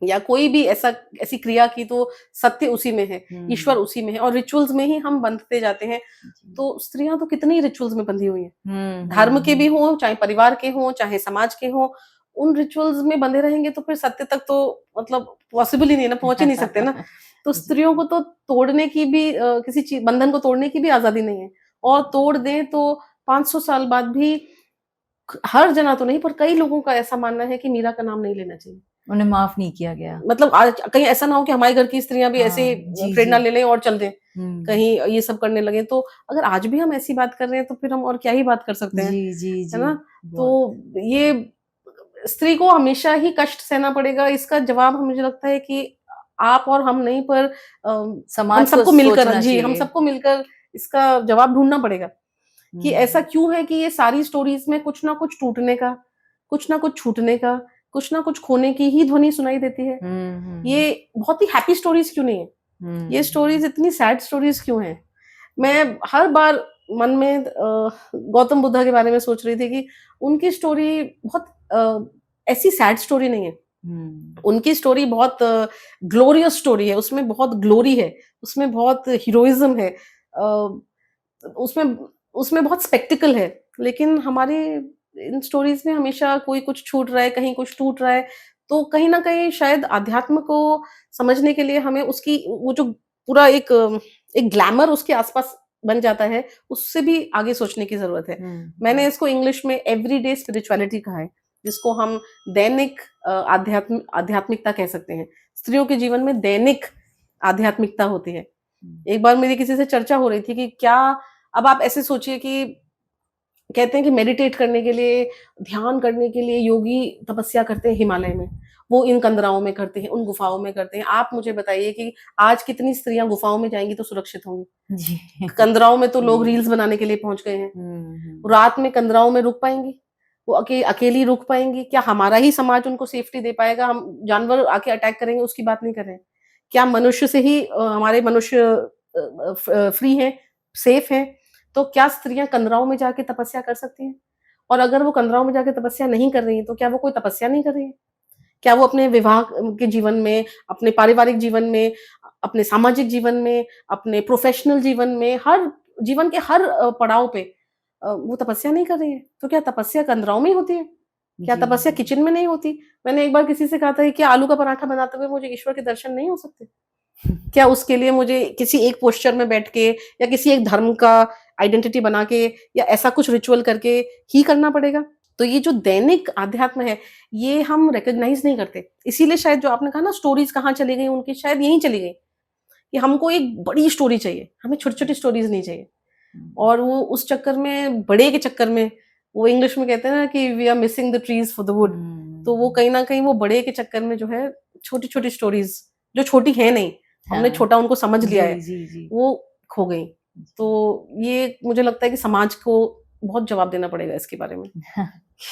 Speaker 1: या कोई भी ऐसी क्रिया की तो सत्य उसी में है, ईश्वर उसी में है, और रिचुअल्स में ही हम बंधते जाते हैं।
Speaker 2: जी।
Speaker 1: तो स्त्रियां तो कितनी रिचुअल्स में बंधी हुई हैं,
Speaker 2: हुँ,
Speaker 1: धर्म के भी
Speaker 2: हुँ।
Speaker 1: हों, चाहे परिवार के हों, चाहे समाज के हों, उन रिचुअल्स में बंधे रहेंगे तो फिर सत्य तक तो मतलब पॉसिबल ही नहीं है ना, पहुँच ही नहीं सकते ना। तो स्त्रियों
Speaker 2: जी।
Speaker 1: को तो तोड़ने की भी किसी चीज़ बंधन को तोड़ने की भी आज़ादी नहीं है, और तोड़ दें तो 500 साल बाद भी हर जना तो नहीं, पर कई लोगों का ऐसा मानना है कि मीरा का नाम नहीं लेना चाहिए।
Speaker 2: उन्हें माफ़ नहीं किया गया।
Speaker 1: मतलब आज कहीं ऐसा ना हो कि हमारे घर की स्त्रियाँ भी ऐसे
Speaker 2: हाँ, जी,
Speaker 1: प्रेरणा
Speaker 2: जी।
Speaker 1: ले लें और चल दें,
Speaker 2: हुँ।
Speaker 1: कहीं ये सब करने लगें। तो अगर आज भी हम ऐसी बात कर रहे हैं तो फिर हम और क्या ही बात कर सकते हैं,
Speaker 2: जी, जी,
Speaker 1: है
Speaker 2: जी।
Speaker 1: ना?
Speaker 2: बहुत।
Speaker 1: तो ये स्त्री को हमेशा ही कष्ट सहना पड़ेगा, इसका जवाब मुझे लगता है कि आप और हम नहीं, पर हम
Speaker 2: समाज को
Speaker 1: सबको मिलकर,
Speaker 2: सोचना
Speaker 1: जी, हम
Speaker 2: चाहिए।
Speaker 1: सबको मिलकर इसका जवाब ढूँढना पड़ेगा कि ऐसा
Speaker 2: हुँ।
Speaker 1: क्यों है कि ये सारी स्टोरीज़ में कुछ ना कुछ टूटने का, कुछ ना कुछ छूटने का, कुछ ना कुछ खोने की ही ध्वनि सुनाई देती है।
Speaker 2: हुँ, हुँ,
Speaker 1: ये बहुत ही हैप्पी स्टोरीज़ क्यों नहीं है? ये
Speaker 2: हुँ, हुँ।
Speaker 1: स्टोरीज़ इतनी सैड स्टोरीज़ क्यों हैं? मैं हर बार मन में गौतम बुद्धा के बारे में सोच रही थी कि उनकी स्टोरी बहुत ऐसी सैड स्टोरी नहीं है।
Speaker 2: हुँ।
Speaker 1: उनकी स्टोरी बहुत ग्लोरियस स्टोरी है, उसमें बहुत ग्लोरी है, उसमें बहुत हीरोइज़्म है। उसमें उसमें बहुत स्पेक्टिकल है। लेकिन हमारे इन स्टोरीज़ में हमेशा कोई कुछ छूट रहा है, कहीं कुछ टूट रहा है। तो कहीं न कहीं शायद अध्यात्म को समझने के लिए हमें उसकी वो जो पूरा एक ग्लैमर उसके आस-पास बन जाता है, उससे भी आगे सोचने की ज़रूरत है।
Speaker 2: हुँ,
Speaker 1: मैंने
Speaker 2: हुँ।
Speaker 1: इसको इंग्लिश में एवरीडे स्पिरिचुअलिटी कहा है, जिसको हम दैनिक आध्यात्मिकता कह सकते हैं। स्त्रियों के जीवन में दैनिक आध्यात्मिकता होती है।
Speaker 2: हुँ।
Speaker 1: एक बार मेरी किसी से चर्चा हो रही थी कि क्या, अब आप ऐसे सोचिए कि कहते हैं कि मेडिटेट करने के लिए, ध्यान करने के लिए योगी तपस्या करते हैं हिमालय में। वो इन कंदराओं में करते हैं, उन गुफाओं में करते हैं। आप मुझे बताइए कि आज कितनी स्त्रियाँ गुफाओं में जाएँगी तो सुरक्षित होंगी?
Speaker 2: जी।
Speaker 1: कंदराओं में तो लोग
Speaker 2: जी।
Speaker 1: रील्स बनाने के लिए पहुँच गए हैं।
Speaker 2: हुँ, हुँ।
Speaker 1: रात में कंदराओं में रुक पाएँगी? वो अकेली रुक पाएँगी? क्या हमारा ही समाज उनको सेफ्टी दे पाएगा? हम जानवर आके अटैक करेंगे उसकी बात नहीं कर रहे हैं। क्या मनुष्य से ही हमारे मनुष्य फ्री हैं, सेफ हैं? तो क्या स्त्रियाँ कंदराओं में जाके तपस्या कर सकती हैं? और अगर वो कंदराओं में जाके तपस्या नहीं कर रही हैं, तो क्या वो कोई तपस्या नहीं कर रही हैं? क्या वो अपने विवाह के जीवन में, अपने पारिवारिक जीवन में, अपने सामाजिक जीवन में, अपने प्रोफ़ेशनल जीवन में, हर जीवन के हर पड़ाव पे वो तपस्या नहीं कर रही है? तो क्या तपस्या कंदराओं में ही होती है? क्या
Speaker 2: जी,
Speaker 1: तपस्या
Speaker 2: जी।
Speaker 1: किचन में नहीं होती? मैंने एक बार किसी से कहा था कि क्या आलू का पराठा बनाते हुए मुझे ईश्वर के दर्शन नहीं हो सकते? क्या उसके लिए मुझे किसी एक पोस्चर में बैठ के या किसी एक धर्म का आइडेंटिटी बना के या ऐसा कुछ रिचुअल करके ही करना पड़ेगा? तो ये जो दैनिक आध्यात्म है, ये हम रिकॉग्नाइज़ नहीं करते। इसीलिए शायद जो आपने कहा ना स्टोरीज़ कहाँ चली गई उनकी, शायद यहीं चली गई कि हमको एक बड़ी स्टोरी चाहिए, हमें छोटी-छोटी स्टोरीज़ नहीं चाहिए।
Speaker 2: हुँ।
Speaker 1: और वो उस चक्कर में, बड़े के चक्कर में, वो इंग्लिश में कहते हैं ना कि we are missing the trees for the wood. तो वो
Speaker 2: हुँ।
Speaker 1: कहीं न कहीं वो बड़े के चक्कर में जो है, छोटी-छोटी स्टोरीज़ जो छोटी हैं नहीं, हमने
Speaker 2: हाँ।
Speaker 1: छोटा उनको समझ लिया
Speaker 2: जी,
Speaker 1: है,
Speaker 2: जी, जी।
Speaker 1: वो खो गई।
Speaker 2: जी।
Speaker 1: तो ये मुझे लगता है कि समाज को बहुत जवाब देना पड़ेगा इसके बारे में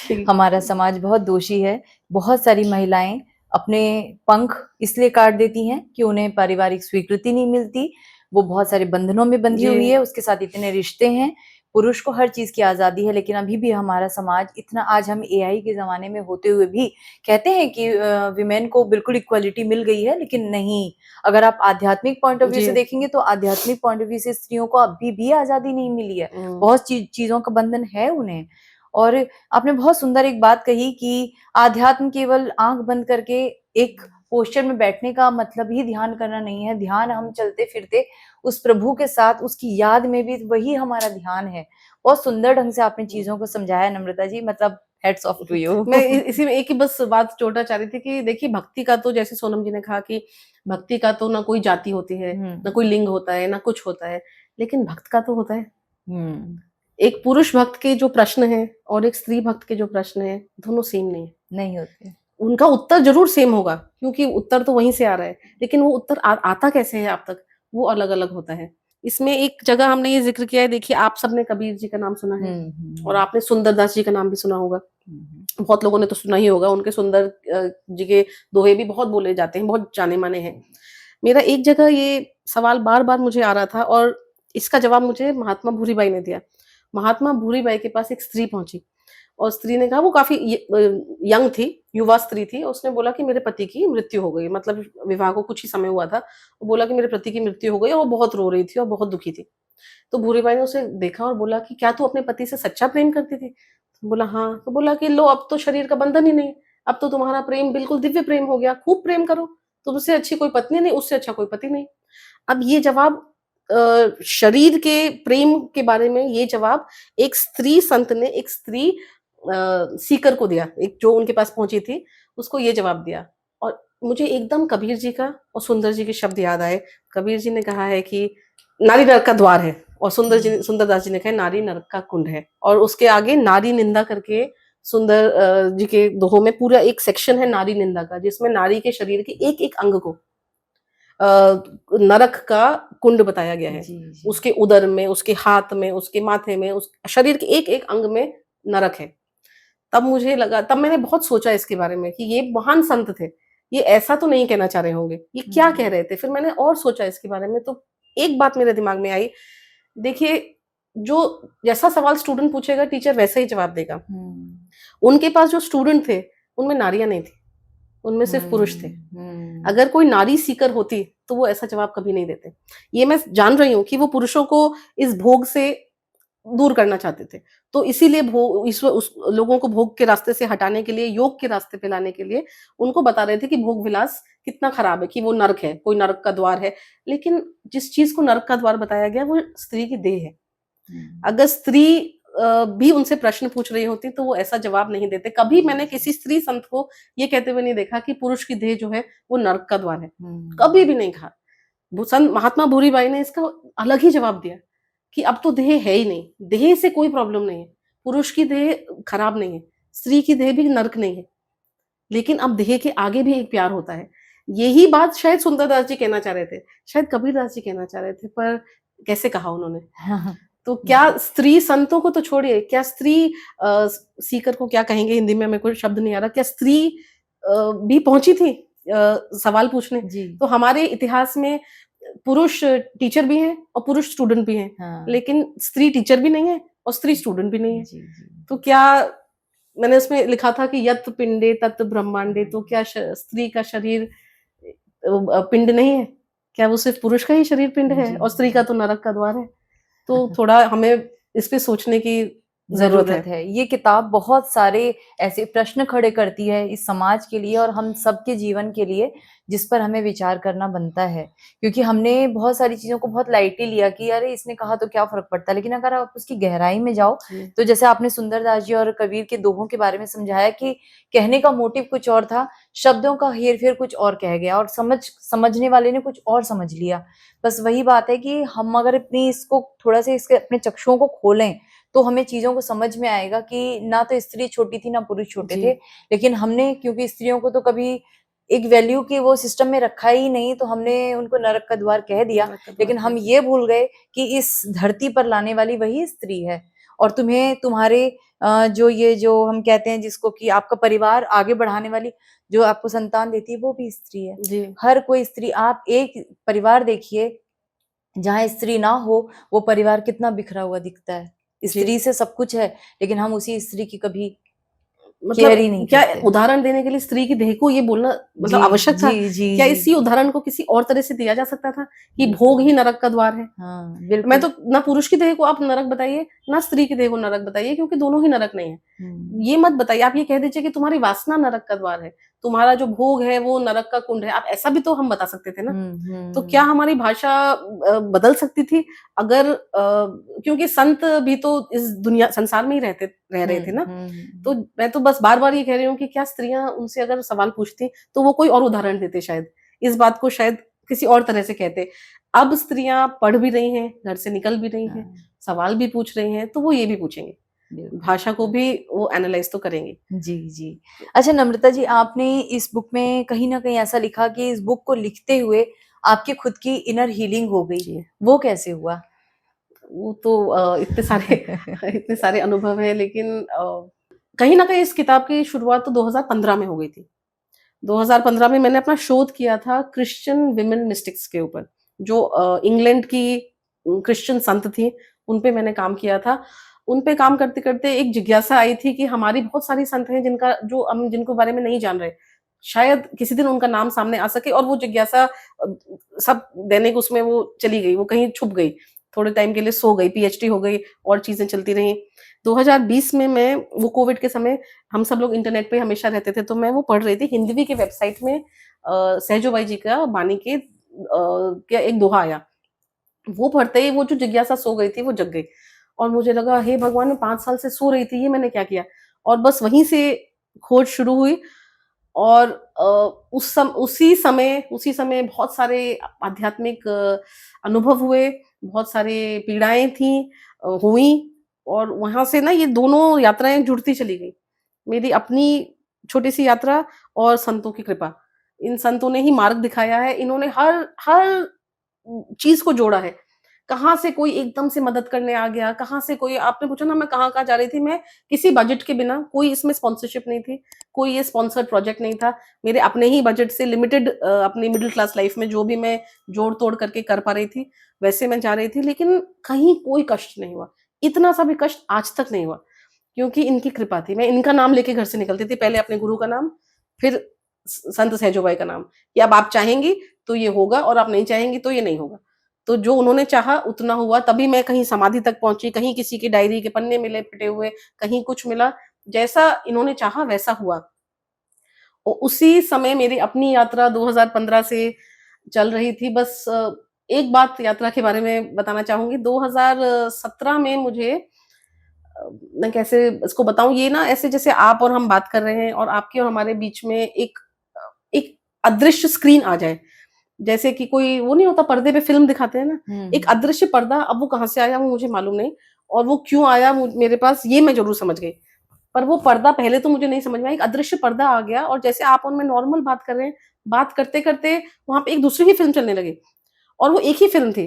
Speaker 1: कि
Speaker 2: हमारा समाज बहुत दोषी है। बहुत सारी महिलाएँ अपने पंख इसलिए काट देती हैं कि उन्हें पारिवारिक स्वीकृति नहीं मिलती। वो बहुत सारे बंधनों में बंधी
Speaker 1: जी।
Speaker 2: हुई है, उसके साथ इतने रिश्ते हैं। पुरुष को हर चीज़ की आज़ादी है, लेकिन अभी भी हमारा समाज इतना, आज हम एआई के ज़माने में होते हुए भी कहते हैं कि विमेन को बिल्कुल इक्वालिटी मिल गई है, लेकिन नहीं। अगर आप आध्यात्मिक पॉइंट ऑफ व्यू
Speaker 1: जी।
Speaker 2: से देखेंगे तो आध्यात्मिक पॉइंट ऑफ व्यू से स्त्रियों को अभी भी आज़ादी नहीं मिली है।
Speaker 1: हुँ।
Speaker 2: बहुत चीज़ों का बंधन है उन्हें। और आपने बहुत सुंदर एक बात कही कि आध्यात्म केवल आँख बंद करके एक पोस्चर में बैठने का मतलब ही ध्यान करना नहीं है। ध्यान हम चलते-फिरते उस प्रभु के साथ उसकी याद में भी वही हमारा ध्यान है। बहुत सुंदर ढंग से आपने
Speaker 1: हुँ।
Speaker 2: चीज़ों को समझाया नम्रता जी, मतलब हैट्स ऑफ टू यू।
Speaker 1: मैं इसी में एक ही बस बात जोड़ना चाह रही थी कि देखिए, भक्ति का तो जैसे सोनम जी ने कहा कि भक्ति का तो ना कोई जाति होती है, ना
Speaker 2: हुँ,
Speaker 1: कोई लिंग होता है, ना कुछ होता है, लेकिन भक्त का तो होता है।
Speaker 2: हुँ,
Speaker 1: एक पुरुष भक्त के जो प्रश्न हैं और एक स्त्री भक्त के जो प्रश्न हैं, दोनों सेम नहीं है।
Speaker 2: नहीं होते।
Speaker 1: उनका उत्तर ज़रूर सेम होगा, क्योंकि उत्तर तो वहीं से आ रहा है, लेकिन वो उत्तर आता कैसे है आप तक, वो अलग-अलग होता है। इसमें एक जगह हमने ये ज़िक्र किया है, देखिए आप सबने कबीर जी का नाम सुना है
Speaker 2: हुँ, हुँ,
Speaker 1: और
Speaker 2: हुँ,
Speaker 1: आपने सुंदरदास जी का नाम भी सुना होगा।
Speaker 2: हुँ, हुँ।
Speaker 1: बहुत लोगों ने तो सुना ही होगा, उनके जी के दोहे भी बहुत बोले जाते हैं, बहुत जाने-माने हैं। मेरा एक जगह ये सवाल बार-बार मुझे आ रहा था और इसका जवाब मुझे महात्मा भूरीबाई ने दिया। महात्मा भूरीबाई के पास एक स्त्री पहुंची और स्त्री ने कहा, वो काफी यंग थी, युवा स्त्री थी, उसने बोला कि मेरे पति की मृत्यु हो गई, मतलब विवाह को कुछ ही समय हुआ था। वो बोला कि मेरे पति की मृत्यु हो गई, और वो बहुत रो रही थी और बहुत दुखी थी। तो भूरीबाई ने उसे देखा और बोला कि क्या तू अपने पति से सच्चा प्रेम करती थी? तो बोला हाँ। तो बोला कि लो, अब तो शरीर का बंधन ही नहीं, अब तो तुम्हारा प्रेम बिल्कुल दिव्य प्रेम हो गया, खूब प्रेम करो, तुमसे अच्छी कोई पत्नी नहीं, उससे अच्छा कोई पति नहीं। अब ये जवाब शरीर के प्रेम के बारे में, ये जवाब एक स्त्री संत ने एक स्त्री सीकर को दिया, एक जो उनके पास पहुंची थी उसको ये जवाब दिया। और मुझे एकदम कबीर जी का और सुंदर जी के शब्द याद आए। कबीर जी ने कहा है कि नारी नरक का द्वार है, और सुंदरदास जी ने कहा नारी नरक का कुंड है। और उसके आगे नारी निंदा करके सुंदर जी के दोहों में पूरा एक सेक्शन है नारी निंदा का, जिसमें नारी के शरीर के एक एक अंग को नरक का कुंड बताया गया है।
Speaker 2: जी, जी।
Speaker 1: उसके उदर में, उसके हाथ में, उसके माथे में, उस शरीर के एक एक अंग में नरक है। तब मुझे लगा, तब मैंने बहुत सोचा इसके बारे में कि ये महान संत थे, ये ऐसा तो नहीं कहना चाह रहे होंगे, ये क्या कह रहे थे। फिर मैंने और सोचा इसके बारे में, तो एक बात मेरे दिमाग में आई। देखिए, जो जैसा सवाल स्टूडेंट पूछेगा टीचर वैसा ही जवाब देगा। उनके पास जो स्टूडेंट थे उनमें नारियां नहीं थी, उनमें सिर्फ पुरुष थे। अगर कोई नारी सीकर होती तो वो ऐसा जवाब कभी नहीं देते। ये मैं जान रही हूँ कि वो पुरुषों को इस भोग से दूर करना चाहते थे, तो इसीलिए उस लोगों को भोग के रास्ते से हटाने के लिए, योग के रास्ते पे लाने के लिए उनको बता रहे थे कि भोग विलास कितना खराब है, कि वो नरक है, कोई नरक का द्वार है। लेकिन जिस चीज को नरक का द्वार बताया गया वो स्त्री की देह है। अगर स्त्री भी उनसे प्रश्न पूछ रही होती तो वो ऐसा जवाब नहीं देते। कभी मैंने किसी स्त्री संत को ये कहते हुए नहीं देखा कि पुरुष की देह जो है वो नरक का द्वार है, कभी भी नहीं कहा। संत महात्मा भूरीबाई ने इसका अलग ही जवाब दिया कि अब तो देह है ही नहीं, देह से कोई प्रॉब्लम नहीं है, पुरुष की देह खराब नहीं है, स्त्री की देह भी नरक नहीं है, लेकिन अब देह के आगे भी एक प्यार होता है। यही बात शायद सुंदरदास जी कहना चाह रहे थे, शायद कबीरदास जी कहना चाह रहे थे, पर कैसे कहा उन्होंने। तो क्या स्त्री संतों को तो छोड़िए, क्या स्त्री सीकर को क्या कहेंगे हिंदी में, मेरे को शब्द नहीं आ रहा, क्या स्त्री भी पहुंची थी सवाल पूछने। तो हमारे इतिहास में पुरुष टीचर भी हैं और पुरुष स्टूडेंट भी हैं,
Speaker 2: हाँ।
Speaker 1: लेकिन स्त्री टीचर भी नहीं है और स्त्री स्टूडेंट भी नहीं है।
Speaker 2: जी, जी।
Speaker 1: तो क्या मैंने उसमें लिखा था कि यत पिंडे तत् ब्रह्मांडे, तो क्या स्त्री का शरीर पिंड नहीं है? क्या वो सिर्फ पुरुष का ही शरीर पिंड है और स्त्री का तो नरक का द्वार है? तो थोड़ा हमें इस पे सोचने की जरूरत है।
Speaker 2: ये किताब बहुत सारे ऐसे प्रश्न खड़े करती है इस समाज के लिए और हम सबके जीवन के लिए, जिस पर हमें विचार करना बनता है। क्योंकि हमने बहुत सारी चीजों को बहुत लाइटली लिया कि अरे इसने कहा तो क्या फर्क पड़ता है, लेकिन अगर आप उसकी गहराई में जाओ तो जैसे आपने सुंदरदास जी और कबीर के दोहों के बारे में समझाया कि कहने का मोटिव कुछ और था, शब्दों का हेर फेर कुछ और कह गया और समझने वाले ने कुछ और समझ लिया। बस वही बात है कि हम अगर अपनी इसको थोड़ा सा इसके अपने चक्षुओं को खोलें तो हमें चीजों को समझ में आएगा कि ना तो स्त्री छोटी थी ना पुरुष छोटे थे, लेकिन हमने क्योंकि स्त्रियों को तो कभी एक वैल्यू के वो सिस्टम में रखा ही नहीं, तो हमने उनको नरक का द्वार कह दिया। लेकिन हम ये भूल गए कि इस धरती पर लाने वाली वही स्त्री है, और तुम्हें तुम्हारे जो हम कहते हैं जिसको कि आपका परिवार आगे बढ़ाने वाली जो आपको संतान देती है वो भी स्त्री है। हर कोई स्त्री, आप एक परिवार देखिए जहाँ स्त्री ना हो वो परिवार कितना बिखरा हुआ दिखता है। स्त्री से सब कुछ है लेकिन हम उसी स्त्री की कभी केयर ही नहीं
Speaker 1: क्या
Speaker 2: करते।
Speaker 1: उदाहरण देने के लिए स्त्री की देह को ये बोलना मतलब आवश्यक था? क्या इसी उदाहरण को किसी और तरह से दिया जा सकता था कि भोग ही नरक का द्वार है?
Speaker 2: बिल्कुल।
Speaker 1: मैं तो ना पुरुष की देह को आप नरक बताइए ना स्त्री की देह को नरक बताइए, क्योंकि दोनों ही नरक नहीं है। ये मत बताइए, आप ये कह दीजिए कि तुम्हारी वासना नरक का द्वार है, तुम्हारा जो भोग है वो नरक का कुंड है। आप ऐसा भी तो हम बता सकते थे ना। तो क्या हमारी भाषा बदल सकती थी अगर क्योंकि संत भी तो इस दुनिया संसार में ही रह रहे थे ना। तो मैं तो बस बार बार ये कह रही हूँ कि क्या स्त्रियां उनसे अगर सवाल पूछती तो वो कोई और उदाहरण देते, शायद इस बात को शायद किसी और तरह से कहते। अब स्त्रियां पढ़ भी रही हैं, घर से निकल भी रही हैं, सवाल भी पूछ रही हैं, तो वो ये भी पूछेंगे, भाषा को भी वो एनालाइज तो करेंगे।
Speaker 2: जी जी। अच्छा नम्रता जी, आपने इस बुक में कहीं ना कहीं ऐसा लिखा कि इस बुक को लिखते हुए आपकी खुद की इनर हीलिंग हो गई, वो कैसे हुआ?
Speaker 1: वो तो इतने सारे अनुभव है, लेकिन कहीं ना कहीं इस किताब की शुरुआत तो 2015 में हो गई थी। 2015 में मैंने अपना शोध किया था क्रिश्चियन विमेन मिस्टिक्स के ऊपर, जो इंग्लैंड की क्रिश्चियन संत थी, उन पे मैंने काम किया था। उन पे काम करते-करते एक जिज्ञासा आई थी कि हमारी बहुत सारी संत हैं जो हम जिनको बारे में नहीं जान रहे। शायद किसी दिन उनका नाम सामने आ सके, और वो जिज्ञासा सब दैनिक उसमें वो चली गई, वो कहीं छुप गई। थोड़े टाइम के लिए सो गई, पीएचडी हो गई और चीज़ें चलती रहीं। 2020 में मैं वो कोविड के समय हम सब लोग इंटरनेट पे हमेशा रहते थे, तो मैं वो पढ़ रही थी हिंदवी की वेबसाइट में सहजोबाई जी का बानी के क्या एक दोहा आया। वो पढ़ते ही वो जो जिज्ञासा सो गई थी, वो जग गई, और मुझे लगा हे भगवान, मैं 5 साल से सो रही थी, ये मैंने क्या किया? और बस वहीं से खोज शुरू हुई। और उसी समय बहुत सारे आध्यात्मिक अनुभव हुए, बहुत सारे पीड़ाएँ थीं, हुईं, और वहाँ से ना ये दोनों यात्राएँ जुड़ती चली गईं। मेरी अपनी छोटी-सी यात्रा और संतों की कृपा। इन संतों ने ही मार्ग दिखाया है, इन्होंने हर हर चीज़ को जोड़ा है। कहाँ से कोई एकदम से मदद करने आ गया, कहाँ से कोई, आपने पूछा ना मैं कहाँ-कहाँ जा रही थी, मैं किसी बजट के बिना, कोई इसमें स्पॉन्सरशिप नहीं थी, कोई ये स्पॉन्सर्ड प्रोजेक्ट नहीं था। मेरे अपने ही बजट से लिमिटेड अपनी मिडल क्लास लाइफ में जो भी मैं जोड़-तोड़ करके कर पा रही थी, वैसे मैं जा रही थी, लेकिन कहीं कोई कष्ट नहीं हुआ। इतना सा भी कष्ट आज तक नहीं हुआ, क्योंकि इनकी कृपा थी। मैं इनका नाम लेके घर से निकलती थी, पहले अपने गुरु का नाम, फिर संत सहजोबाई का नाम, कि अब आप चाहेंगी तो ये होगा, और आप नहीं चाहेंगी तो ये नहीं होगा। तो जो उन्होंने चाहा उतना हुआ, तभी मैं कहीं समाधि तक पहुँची, कहीं किसी की डायरी के पन्ने मिले फटे हुए, कहीं कुछ मिला, जैसा इन्होंने चाहा वैसा हुआ। उसी समय मेरी अपनी यात्रा 2015 से चल रही थी। बस एक बात यात्रा के बारे में बताना चाहूँगी, 2017 में मुझे मैं कैसे इसको बताऊँ, ये ना ऐसे जैसे आप और हम बात कर रहे हैं, और आपके और हमारे बीच में एक अदृश्य स्क्रीन आ जाए। जैसे कि कोई वो नहीं होता, पर्दे पे फ़िल्म दिखाते हैं ना, एक
Speaker 2: हुँ।
Speaker 1: अदृश्य पर्दा, अब वो कहाँ से आया वो मुझे मालूम नहीं, और वो क्यों आया मेरे पास, ये मैं ज़रूर समझ गई। पर वो पर्दा पहले तो मुझे नहीं समझ में आया, एक अदृश्य पर्दा आ गया, और जैसे आप और मैं नॉर्मल बात कर रहे हैं, बात करते-करते वहाँ पे एक दूसरी ही फ़िल्म चलने लगी, और वो एक ही फ़िल्म थी।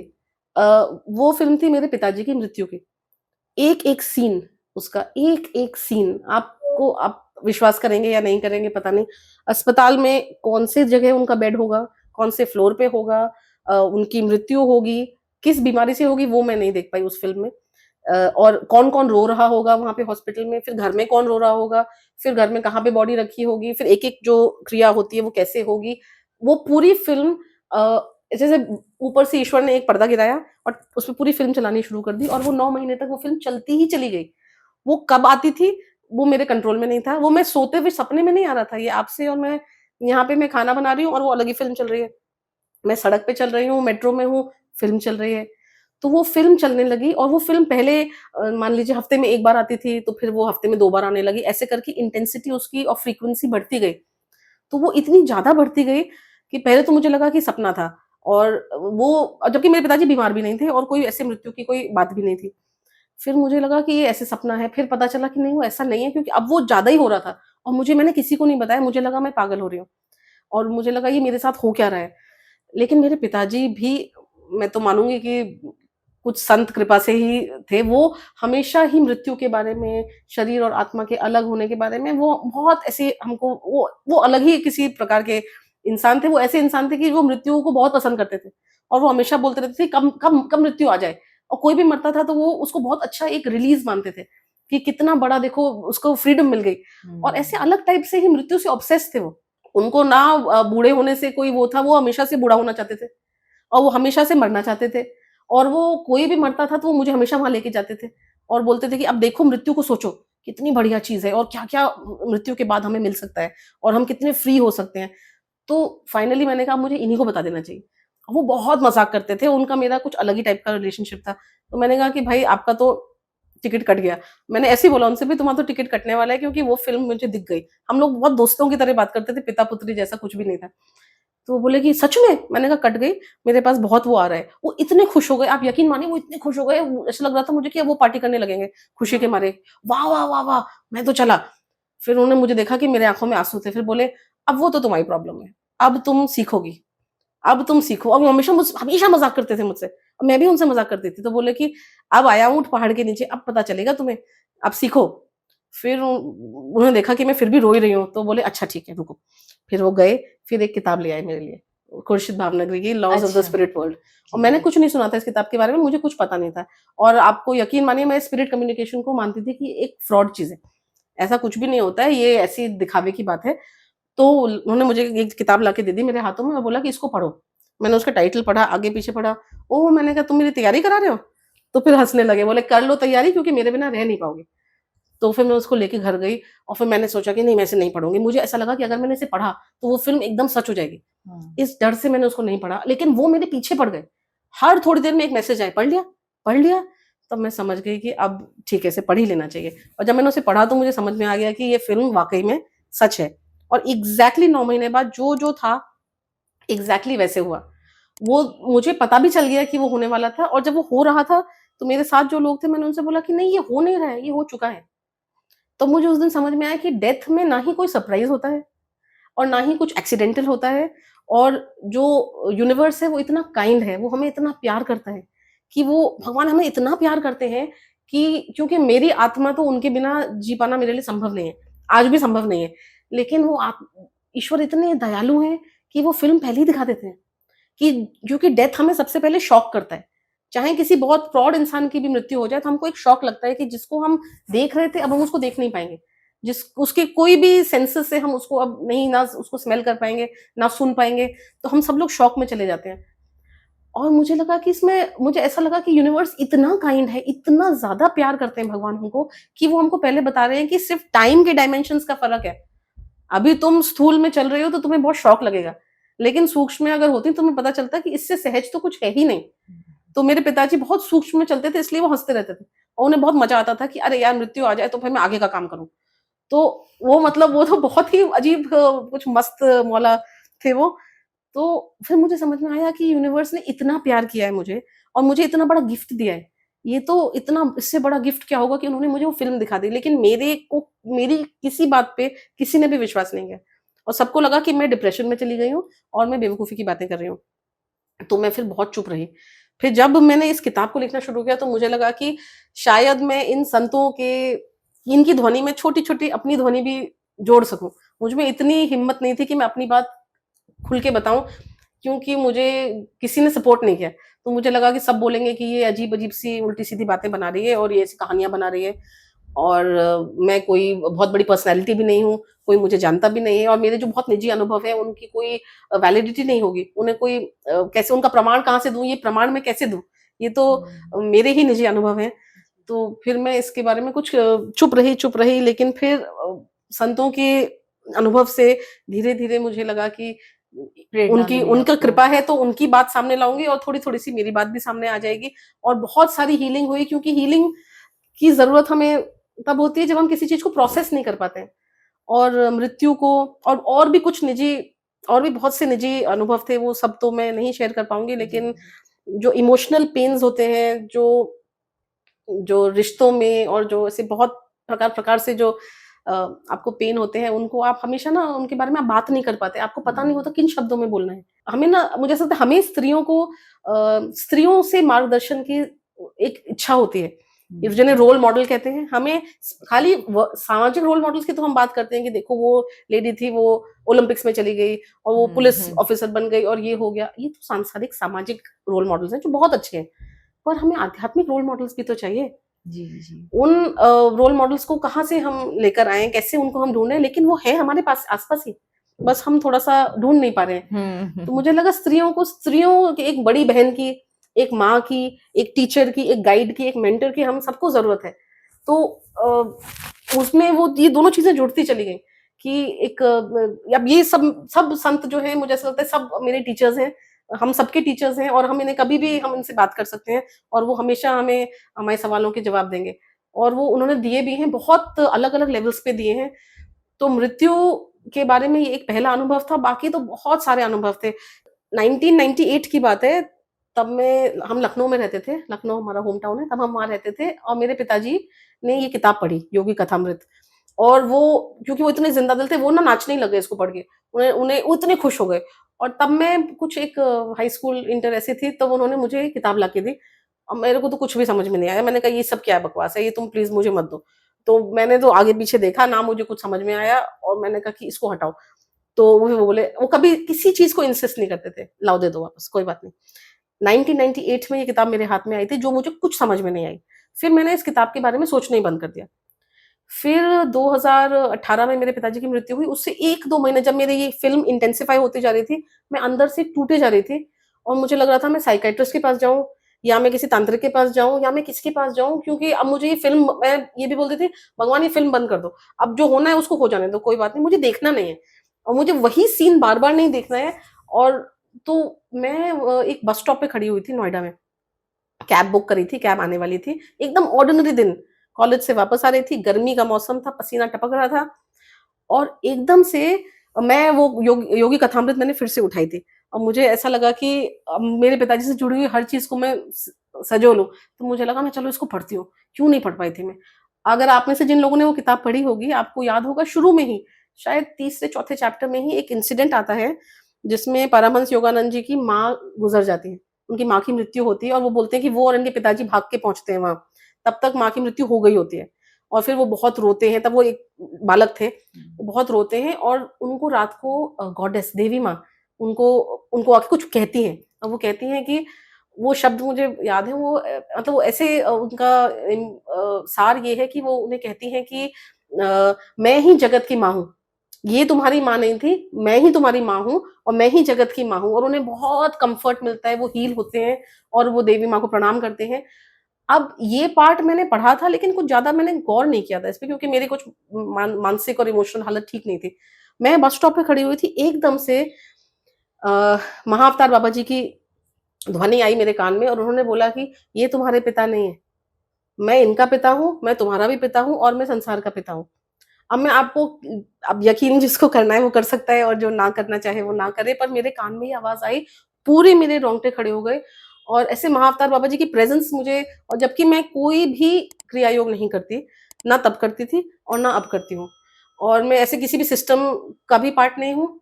Speaker 1: अ, वो फ़िल्म थी मेरे पिताजी की मृत्यु की। एक-एक सीन, उसका एक-एक सीन आपको, आप विश्वास करेंगे या नहीं करेंगे पता नहीं। अस्पताल में कौन-सी जगह उनका बेड होगा, कौन से फ्लोर पे होगा, उनकी मृत्यु होगी, किस बीमारी से होगी वो मैं नहीं देख पाई उस फ़िल्म में। और कौन-कौन रो रहा होगा वहाँ पे हॉस्पिटल में, फिर घर में कौन रो रहा होगा, फिर घर में कहाँ पे बॉडी रखी होगी, फिर एक-एक जो क्रिया होती है वो कैसे होगी। वो पूरी फ़िल्म जैसे ऊपर से ईश्वर ने एक पर्दा गिराया और उसमें पूरी फ़िल्म चलानी शुरू कर दी, और वो 9 महीने तक वो फ़िल्म चलती ही चली गई। वो कब आती थी, वो मेरे कंट्रोल में नहीं था। वो मैं सोते हुए सपने में नहीं आ रहा था। ये आपसे और मैं यहाँ पे मैं खाना बना रही हूँ और वो अलग ही फ़िल्म चल रही है। मैं सड़क पे चल रही हूँ, मेट्रो में हूँ, फ़िल्म चल रही है। तो वो फ़िल्म चलने लगी, और वो फ़िल्म पहले मान लीजिए हफ़्ते में 1 बार आती थी, तो फिर वो हफ़्ते में 2 बार आने लगी। ऐसे करके इंटेंसिटी उसकी और फ्रीक्वेंसी बढ़ती गई। तो वो इतनी ज़्यादा बढ़ती गई कि पहले तो मुझे लगा कि सपना था, और जबकि मेरे पिताजी बीमार भी नहीं थे और कोई ऐसे मृत्यु की कोई बात भी नहीं थी। फिर मुझे लगा कि ये ऐसे सपना है, फिर पता चला कि नहीं वो ऐसा नहीं है, क्योंकि अब वो ज़्यादा ही हो रहा था, और मैंने किसी को नहीं बताया, मुझे लगा मैं पागल हो रही हूँ, और मुझे लगा ये मेरे साथ हो क्या रहा है। लेकिन मेरे पिताजी भी, मैं तो मानूँगी कि कुछ संत कृपा से ही थे, वो हमेशा ही मृत्यु के बारे में, शरीर और आत्मा के अलग होने के बारे में, वो बहुत ऐसे हमको, वो अलग ही किसी प्रकार के इंसान थे। वो ऐसे इंसान थे कि वो मृत्यु को बहुत पसंद करते थे, और वो हमेशा बोलते रहते थे कब कब कब मृत्यु आ जाए, और कोई भी मरता था तो वो उसको बहुत अच्छा एक रिलीज़ मानते थे, कि कितना बड़ा देखो उसको फ्रीडम मिल गई, और ऐसे
Speaker 2: हुँ।
Speaker 1: अलग टाइप से ही मृत्यु से ऑब्सेस्ड थे वो। उनको ना बूढ़े होने से कोई वो था, वो हमेशा से बूढ़ा होना चाहते थे, और वो हमेशा से मरना चाहते थे, और वो कोई भी मरता था तो वो मुझे हमेशा वहाँ लेके जाते थे, और बोलते थे कि अब देखो मृत्यु को सोचो, कितनी बढ़िया चीज़ है, और क्या-क्या मृत्यु के बाद हमें मिल सकता है, और हम कितने फ्री हो सकते हैं। तो फाइनली मैंने कहा मुझे इन्हीं को बता देना चाहिए। वो बहुत मज़ाक करते थे, उनका मेरा कुछ अलग ही टाइप का रिलेशनशिप था। तो मैंने कहा कि भाई आपका तो टिकट कट गया। मैंने ऐसे ही बोला उनसे भी, तुम्हारा तो टिकट कटने वाला है, क्योंकि वो फ़िल्म मुझे दिख गई। हम लोग बहुत दोस्तों की तरह बात करते थे, पिता-पुत्री जैसा कुछ भी नहीं था। तो वो बोले कि सच में? मैंने कहा कट गई, मेरे पास बहुत वो आ रहा है। वो इतने खुश हो गए, आप यकीन मानिए वो इतने खुश हो गए, ऐसा लग रहा था मुझे कि अब वो पार्टी करने लगेंगे, खुशी के मारे। वाह, वाह, वाह, वाह! मैं तो चला। फिर उन्होंने मुझे देखा कि मेरे आँखों में आँसू थे, फिर बोले, "अब वो तो तुम्हारी प्रॉब्लम है, अब तुम सीखोगी, अब तुम सीखो।" अब वो हमेशा मज़ाक करते थे मुझसे, और मैं भी उनसे मज़ाक करती थी। तो बोले कि, "अब आया हूँ पहाड़ के नीचे, अब पता चलेगा तुम्हें, अब सीखो।" फिर उन्होंने देखा कि मैं फिर भी रो ही रही हूँ, तो बोले, "अच्छा ठीक है, रुको।" फिर वो गए, फिर एक किताब ले आए मेरे लिए। खुर्शीद भावनगरी की लॉज ऑफ द
Speaker 2: अच्छा।
Speaker 1: Spirit world. और
Speaker 2: जी।
Speaker 1: मैंने कुछ नहीं सुना था इस किताब के बारे में, मुझे कुछ पता नहीं था। और आपको यकीन मानिए मैं स्पिरिट कम्युनिकेशन को मानती थी कि एक फ्रॉड चीज़ है, ऐसा कुछ भी नहीं होता है, ये ऐसी दिखावे की बात है। तो उन्होंने मुझे एक किताब लाके दे दी मेरे हाथों में और बोला कि इसको पढ़ो। मैंने उसका टाइटल पढ़ा, आगे-पीछे पढ़ा। ओह! मैंने कहा तुम मेरी तैयारी करा रहे हो? तो फिर हँसने लगे, बोले कर लो तैयारी क्योंकि मेरे बिना रह नहीं पाओगे। तो फिर मैं उसको लेके घर गई और फिर मैंने सोचा कि नहीं मैं इसे नहीं पढ़ूँगी। मुझे ऐसा लगा कि अगर मैंने इसे पढ़ा तो वो फ़िल्म एकदम सच हो जाएगी।
Speaker 2: हाँ।
Speaker 1: इस डर से मैंने उसको नहीं पढ़ा, लेकिन वो मेरे पीछे पड़ गए। हर थोड़ी देर में एक मैसेज आए, "पढ़ लिया? पढ़ लिया?" तब मैं समझ गई कि अब ठीक है, इसे पढ़ ही लेना चाहिए। और जब मैंने उसे पढ़ा तो मुझे समझ में आ गया कि ये फ़िल्म वाक़ई में सच है। और एग्ज़ैक्टली 9 महीने बाद जो था, एग्ज़ैक्टली वैसे हुआ। वो मुझे पता भी चल गया कि वो होने वाला था और जब वो हो रहा था, तो मेरे साथ जो लोग थे मैंने उनसे बोला कि नहीं ये हो नहीं रहा है, ये हो चुका है। तो मुझे उस दिन समझ में आया कि डेथ में ना ही कोई सरप्राइज़ होता है और ना ही कुछ एक्सीडेंटल होता है। और जो यूनिवर्स है वो इतना काइंड है, वो हमें इतना प्यार करता है कि वो भगवान हमें इतना प्यार करते हैं कि क्योंकि मेरी आत्मा तो उनके बिना जी पाना मेरे लिए संभव नहीं है, आज भी संभव नहीं है। लेकिन वो ईश्वर इतने दयालु हैं कि वो फ़िल्म पहले ही दिखा देते हैं कि क्योंकि डेथ हमें सबसे पहले शॉक करता है। चाहे किसी बहुत प्रौढ़ इंसान की भी मृत्यु हो जाए तो हमको एक शॉक लगता है कि जिसको हम देख रहे थे अब हम उसको देख नहीं पाएँगे। जिस उसके कोई भी सेंसेस से हम उसको अब नहीं ना उसको स्मेल कर पाएँगे, ना सुन पाएँगे, तो हम सब लोग शॉक में चले जाते हैं। और मुझे लगा कि इसमें मुझे ऐसा लगा कि यूनिवर्स इतना काइंड है, इतना ज़्यादा प्यार करते हैं भगवान हमको कि वो हमको पहले बता रहे हैं कि सिर्फ़ टाइम के डायमेंशंस का फ़र्क है। अभी तुम स्थूल में चल रही हो तो तुम्हें बहुत शॉक लगेगा, लेकिन सूक्ष्म में अगर होती तो तुम्हें पता चलता कि इससे सहज तो कुछ है ही नहीं। तो मेरे पिताजी बहुत सूक्ष्म में चलते थे इसलिए वो हँसते रहते थे और उन्हें बहुत मज़ा आता था कि अरे यार मृत्यु आ जाए तो फिर मैं आगे का काम करूँ। तो वो मतलब वो तो बहुत ही अजीब कुछ मस्त मौला थे वो। तो फिर मुझे समझ में आया कि यूनिवर्स ने इतना प्यार किया है मुझे और मुझे इतना बड़ा गिफ्ट दिया है। ये तो इतना इससे बड़ा गिफ्ट क्या होगा कि उन्होंने मुझे वो फ़िल्म दिखा दी। लेकिन मेरे को मेरी किसी बात पे किसी ने भी विश्वास नहीं किया और सबको लगा कि मैं डिप्रेशन में चली गई हूँ और मैं बेवकूफ़ी की बातें कर रही हूँ। तो मैं फिर बहुत चुप रही। फिर जब मैंने इस किताब को लिखना शुरू किया तो मुझे लगा कि शायद मैं इन संतों के इनकी ध्वनि में छोटी-छोटी अपनी ध्वनि भी जोड़ सकूँ। मुझ में इतनी हिम्मत नहीं थी कि मैं अपनी बात खुल के बताऊँ, क्योंकि मुझे किसी ने सपोर्ट नहीं किया। तो मुझे लगा कि सब बोलेंगे कि ये अजीब-अजीब सी उल्टी-सीधी बातें बना रही है और ये ऐसी कहानियाँ बना रही है और मैं कोई बहुत बड़ी पर्सनैलिटी भी नहीं हूँ, कोई मुझे जानता भी नहीं है और मेरे जो बहुत निजी अनुभव हैं उनकी कोई वैलिडिटी नहीं होगी। उन्हें कोई कैसे उनका प्रमाण कहाँ से दूँ, ये प्रमाण मैं कैसे दूँ? ये तो
Speaker 2: हुँ।
Speaker 1: मेरे ही निजी अनुभव हैं। तो फिर मैं इसके बारे में कुछ चुप रही लेकिन फिर संतों के अनुभव से धीरे-धीरे मुझे लगा कि
Speaker 2: प्रेरणा
Speaker 1: उनकी
Speaker 2: मिली
Speaker 1: उनका
Speaker 2: आपको।
Speaker 1: कृपा है तो उनकी बात सामने लाऊँगी और थोड़ी-थोड़ी सी मेरी बात भी सामने आ जाएगी और बहुत सारी हीलिंग हुई क्योंकि हीलिंग की ज़रूरत हमें तब होती है जब हम किसी चीज़ को प्रोसेस नहीं कर पाते हैं। और मृत्यु को और भी कुछ निजी और भी बहुत से निजी अनुभव थे, वो सब तो मैं नहीं शेयर कर पाऊँगी
Speaker 2: जी,
Speaker 1: लेकिन
Speaker 2: जी।
Speaker 1: जो इमोशनल पेन्स होते हैं, जो जो रिश्तों में और जो ऐसे बहुत प्रकार-प्रकार से जो आपको पेन होते हैं, उनको आप हमेशा ना उनके बारे में आप बात नहीं कर पाते। आपको पता नहीं होता
Speaker 2: हुँ।
Speaker 1: किन शब्दों में बोलना है। हमें ना मुझे ऐसा लगता है हमें स्त्रियों को स्त्रियों से मार्गदर्शन की एक इच्छा होती है।
Speaker 2: हुँ,
Speaker 1: जिन्हें रोल मॉडल कहते हैं, हमें खाली सामाजिक रोल मॉडल्स की तो हम बात करते हैं कि देखो वो लेडी थी, वो ओलंपिक्स में चली गई और वो
Speaker 2: हुँ,
Speaker 1: पुलिस
Speaker 2: हुँ।
Speaker 1: ऑफिसर बन गई और ये हो गया। ये तो सांसारिक सामाजिक रोल मॉडल्स हैं, जो बहुत अच्छे हैं। पर हमें आध्यात्मिक रोल मॉडल्स भी तो चाहिए।
Speaker 2: जी, जी।
Speaker 1: उन रोल मॉडल्स को कहाँ से हम लेकर आएँ, कैसे उनको हम ढूँढें, लेकिन वो है हमारे पास आस-पास ही, बस हम थोड़ा-सा ढूँढ नहीं पा रहे हैं।
Speaker 2: हुँ, हुँ,
Speaker 1: तो
Speaker 2: हुँ।
Speaker 1: मुझे लगा स्त्रियों की एक बड़ी बहन की, एक माँ की, एक टीचर की, एक गाइड की, एक मेंटर की हम सबको ज़रूरत है। तो उसमें वो ये दोनों चीज़ें जुड़ती चली गईं कि एक अब ये सब सब संत जो हैं मुझे ऐसा लगता है सब मेरे टीचर्स हैं। हम सबके टीचर्स हैं और हम इन्हें कभी भी हम इनसे बात कर सकते हैं और वो हमेशा हमें हमारे सवालों के जवाब देंगे। और वो उन्होंने दिए भी हैं, बहुत अलग-अलग लेवल्स पे दिए हैं। तो मृत्यु के बारे में ये एक पहला अनुभव था, बाकी तो बहुत सारे अनुभव थे। 1998 की बात है, तब मैं हम लखनऊ में रहते थे, लखनऊ हमारा होम टाउन है, तब हम वहाँ रहते थे और मेरे पिताजी ने ये किताब पढ़ी, योगी कथामृत। और वो क्योंकि वो इतने ज़िंदा-दिल थे, वो ना नाचने ही लग गए इसको पढ़ के। उन्हें उन्हें वो इतने खुश हो गए और तब मैं कुछ एक हाई स्कूल, इंटर ऐसी थी, तब उन्होंने मुझे ये किताब लाके दी। अब मेरे को तो कुछ भी समझ में नहीं आया, मैंने कहा ये सब क्या बकवास है, ये तुम प्लीज़ मुझे मत दो। तो मैंने तो आगे-पीछे देखा, ना मुझे कुछ समझ में आया और मैंने कहा कि इसको हटाओ। तो वो बोले, वो कभी किसी चीज को इंसिस्ट नहीं करते थे, लाओ दे दो वापस, कोई बात नहीं। 1998 में ये किताब मेरे हाथ में आई थी, जो मुझे कुछ समझ में नहीं आई। फिर मैंने इस किताब के बारे में सोचना ही बंद कर दिया। फिर 2018 में मेरे पिताजी की मृत्यु हुई। उससे 1-2 महीने जब मेरी ये फिल्म इंटेंसिफाई होती जा रही थी, मैं अंदर से टूटे जा रही थी और मुझे लग रहा था मैं साइकियाट्रिस्ट के पास जाऊँ, या मैं किसी तांत्रिक के पास जाऊँ, या मैं किसके पास जाऊँ, क्योंकि अब मुझे ये फिल्म, मैं ये भी बोलती थी, भगवान ये फिल्म बंद कर दो, अब जो होना है उसको हो जाने दो, कोई बात नहीं, मुझे देखना नहीं है और मुझे वही सीन बार-बार नहीं देखना है। और तो मैं एक बस स्टॉप पे खड़ी हुई थी नोएडा में, कैब बुक करी थी, कैब आने वाली थी, एकदम ऑर्डिनरी दिन, कॉलेज से वापस आ रही थी, गर्मी का मौसम था, पसीना टपक रहा था और एकदम से मैं वो योगी कथामृत मैंने फिर से उठाई थी और मुझे ऐसा लगा कि अब मेरे पिताजी से जुड़ी हुई हर चीज़ को मैं सँजो लूँ, तो मुझे लगा मैं चलो इसको पढ़ती हूँ, क्यों नहीं पढ़ पाई थी मैं। अगर आप में से जिन लोगों ने वो किताब पढ़ी होगी, आपको याद होगा शुरू में ही, शायद तीसरे चौथे चैप्टर में ही एक इंसिडेंट आता है, जिसमें परमहंस योगानंद जी की माँ गुज़र जाती है। उनकी माँ की मृत्यु होती है और वो बोलते हैं कि वो और इनके पिताजी भाग के पहुँचते हैं वहाँ। तब तक माँ की मृत्यु हो गई होती है और फिर वो बहुत रोते हैं, तब वो एक बालक थे, वो बहुत रोते हैं और उनको रात को गॉडेस देवी माँ उनको उनको आके कुछ कहती हैं और वो कहती हैं कि वो शब्द मुझे याद है, वो मतलब वो ऐसे उनका सार ये है कि वो उन्हें कहती हैं कि मैं ही जगत की माँ हूँ। ये तुम्हारी माँ नहीं थी, मैं ही तुम्हारी माँ हूँ और मैं ही जगत की माँ हूँ, और उन्हें बहुत कम्फर्ट मिलता है, वो हील होते हैं और वो देवी माँ को प्रणाम करते हैं। अब ये पार्ट मैंने पढ़ा था लेकिन कुछ ज़्यादा मैंने गौर नहीं किया था इस पे, क्योंकि मेरी कुछ मानसिक और इमोशनल हालत ठीक नहीं थी। मैं बस स्टॉप पे खड़ी हुई थी, एकदम से महाअवतार बाबा जी की ध्वनि आई मेरे कान में और उन्होंने बोला कि ये तुम्हारे पिता नहीं है, मैं इनका पिता हूँ, मैं तुम्हारा भी पिता हूँ और मैं संसार का पिता हूँ। अब मैं आपको, अब यकीन जिसको करना है वो कर सकता है और जो ना करना चाहे वो ना करे, पर मेरे कान में ये आवाज़ आई, पूरे मेरे रोंगटे खड़े हो गए और ऐसे महाअवतार बाबा जी की प्रेज़ेंस मुझे, और जबकि मैं कोई भी क्रिया योग नहीं करती, ना तब करती थी और ना अब करती हूँ और मैं ऐसे किसी भी सिस्टम का भी पार्ट नहीं हूँ।